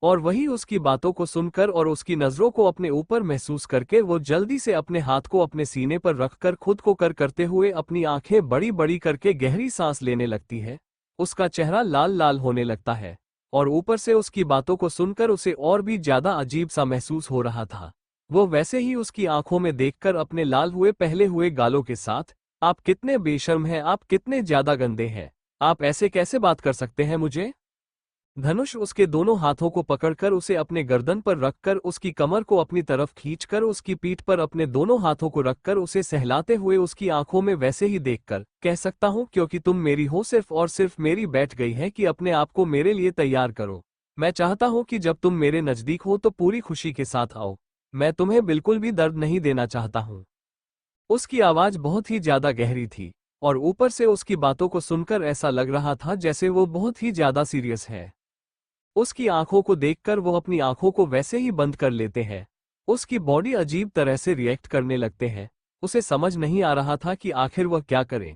और वही उसकी बातों को सुनकर और उसकी नजरों को अपने ऊपर महसूस करके वो जल्दी से अपने हाथ को अपने सीने पर रखकर खुद को करते हुए अपनी आंखें बड़ी बड़ी करके गहरी सांस लेने लगती है। उसका चेहरा लाल लाल होने लगता है, और ऊपर से उसकी बातों को सुनकर उसे और भी ज्यादा अजीब सा महसूस हो रहा था। वो वैसे ही उसकी आंखों में देखकर अपने लाल हुए पहले हुए गालों के साथ, आप कितने बेशर्म हैं, आप कितने ज्यादा गंदे हैं, आप ऐसे कैसे बात कर सकते हैं मुझे? धनुष उसके दोनों हाथों को पकड़कर उसे अपने गर्दन पर रखकर उसकी कमर को अपनी तरफ खींचकर उसकी पीठ पर अपने दोनों हाथों को रखकर उसे सहलाते हुए उसकी आंखों में वैसे ही देखकर कह सकता हूं, क्योंकि तुम मेरी हो, सिर्फ और सिर्फ मेरी बैठ गई है कि अपने आप को मेरे लिए तैयार करो। मैं चाहता हूं कि जब तुम मेरे नजदीक हो तो पूरी खुशी के साथ आओ। मैं तुम्हें बिल्कुल भी दर्द नहीं देना चाहता हूं। उसकी आवाज बहुत ही ज्यादा गहरी थी, और ऊपर से उसकी बातों को सुनकर ऐसा लग रहा था जैसे वो बहुत ही ज्यादा सीरियस है। उसकी आंखों को देखकर वो अपनी आंखों को वैसे ही बंद कर लेते हैं। उसकी बॉडी अजीब तरह से रिएक्ट करने लगते हैं। उसे समझ नहीं आ रहा था कि आखिर वह क्या करे।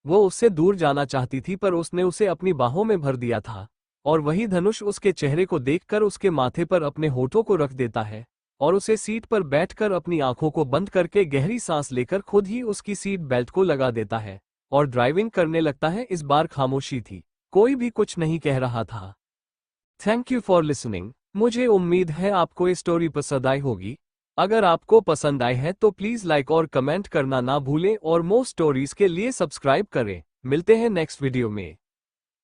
वो उससे दूर जाना चाहती थी, पर उसने उसे अपनी बाहों में भर दिया था। और वही धनुष उसके चेहरे को देखकर उसके माथे पर अपने होठों को रख देता है, और उसे सीट पर बैठकर अपनी आंखों को बंद करके गहरी सांस लेकर खुद ही उसकी सीट बेल्ट को लगा देता है, और ड्राइविंग करने लगता है। इस बार खामोशी थी, कोई भी कुछ नहीं कह रहा था। Thank you for listening. मुझे उम्मीद है आपको ये स्टोरी पसंद आई होगी। अगर आपको पसंद आई है तो प्लीज लाइक और कमेंट करना ना भूलें, और मोर स्टोरीज के लिए सब्सक्राइब करें। मिलते हैं नेक्स्ट वीडियो में।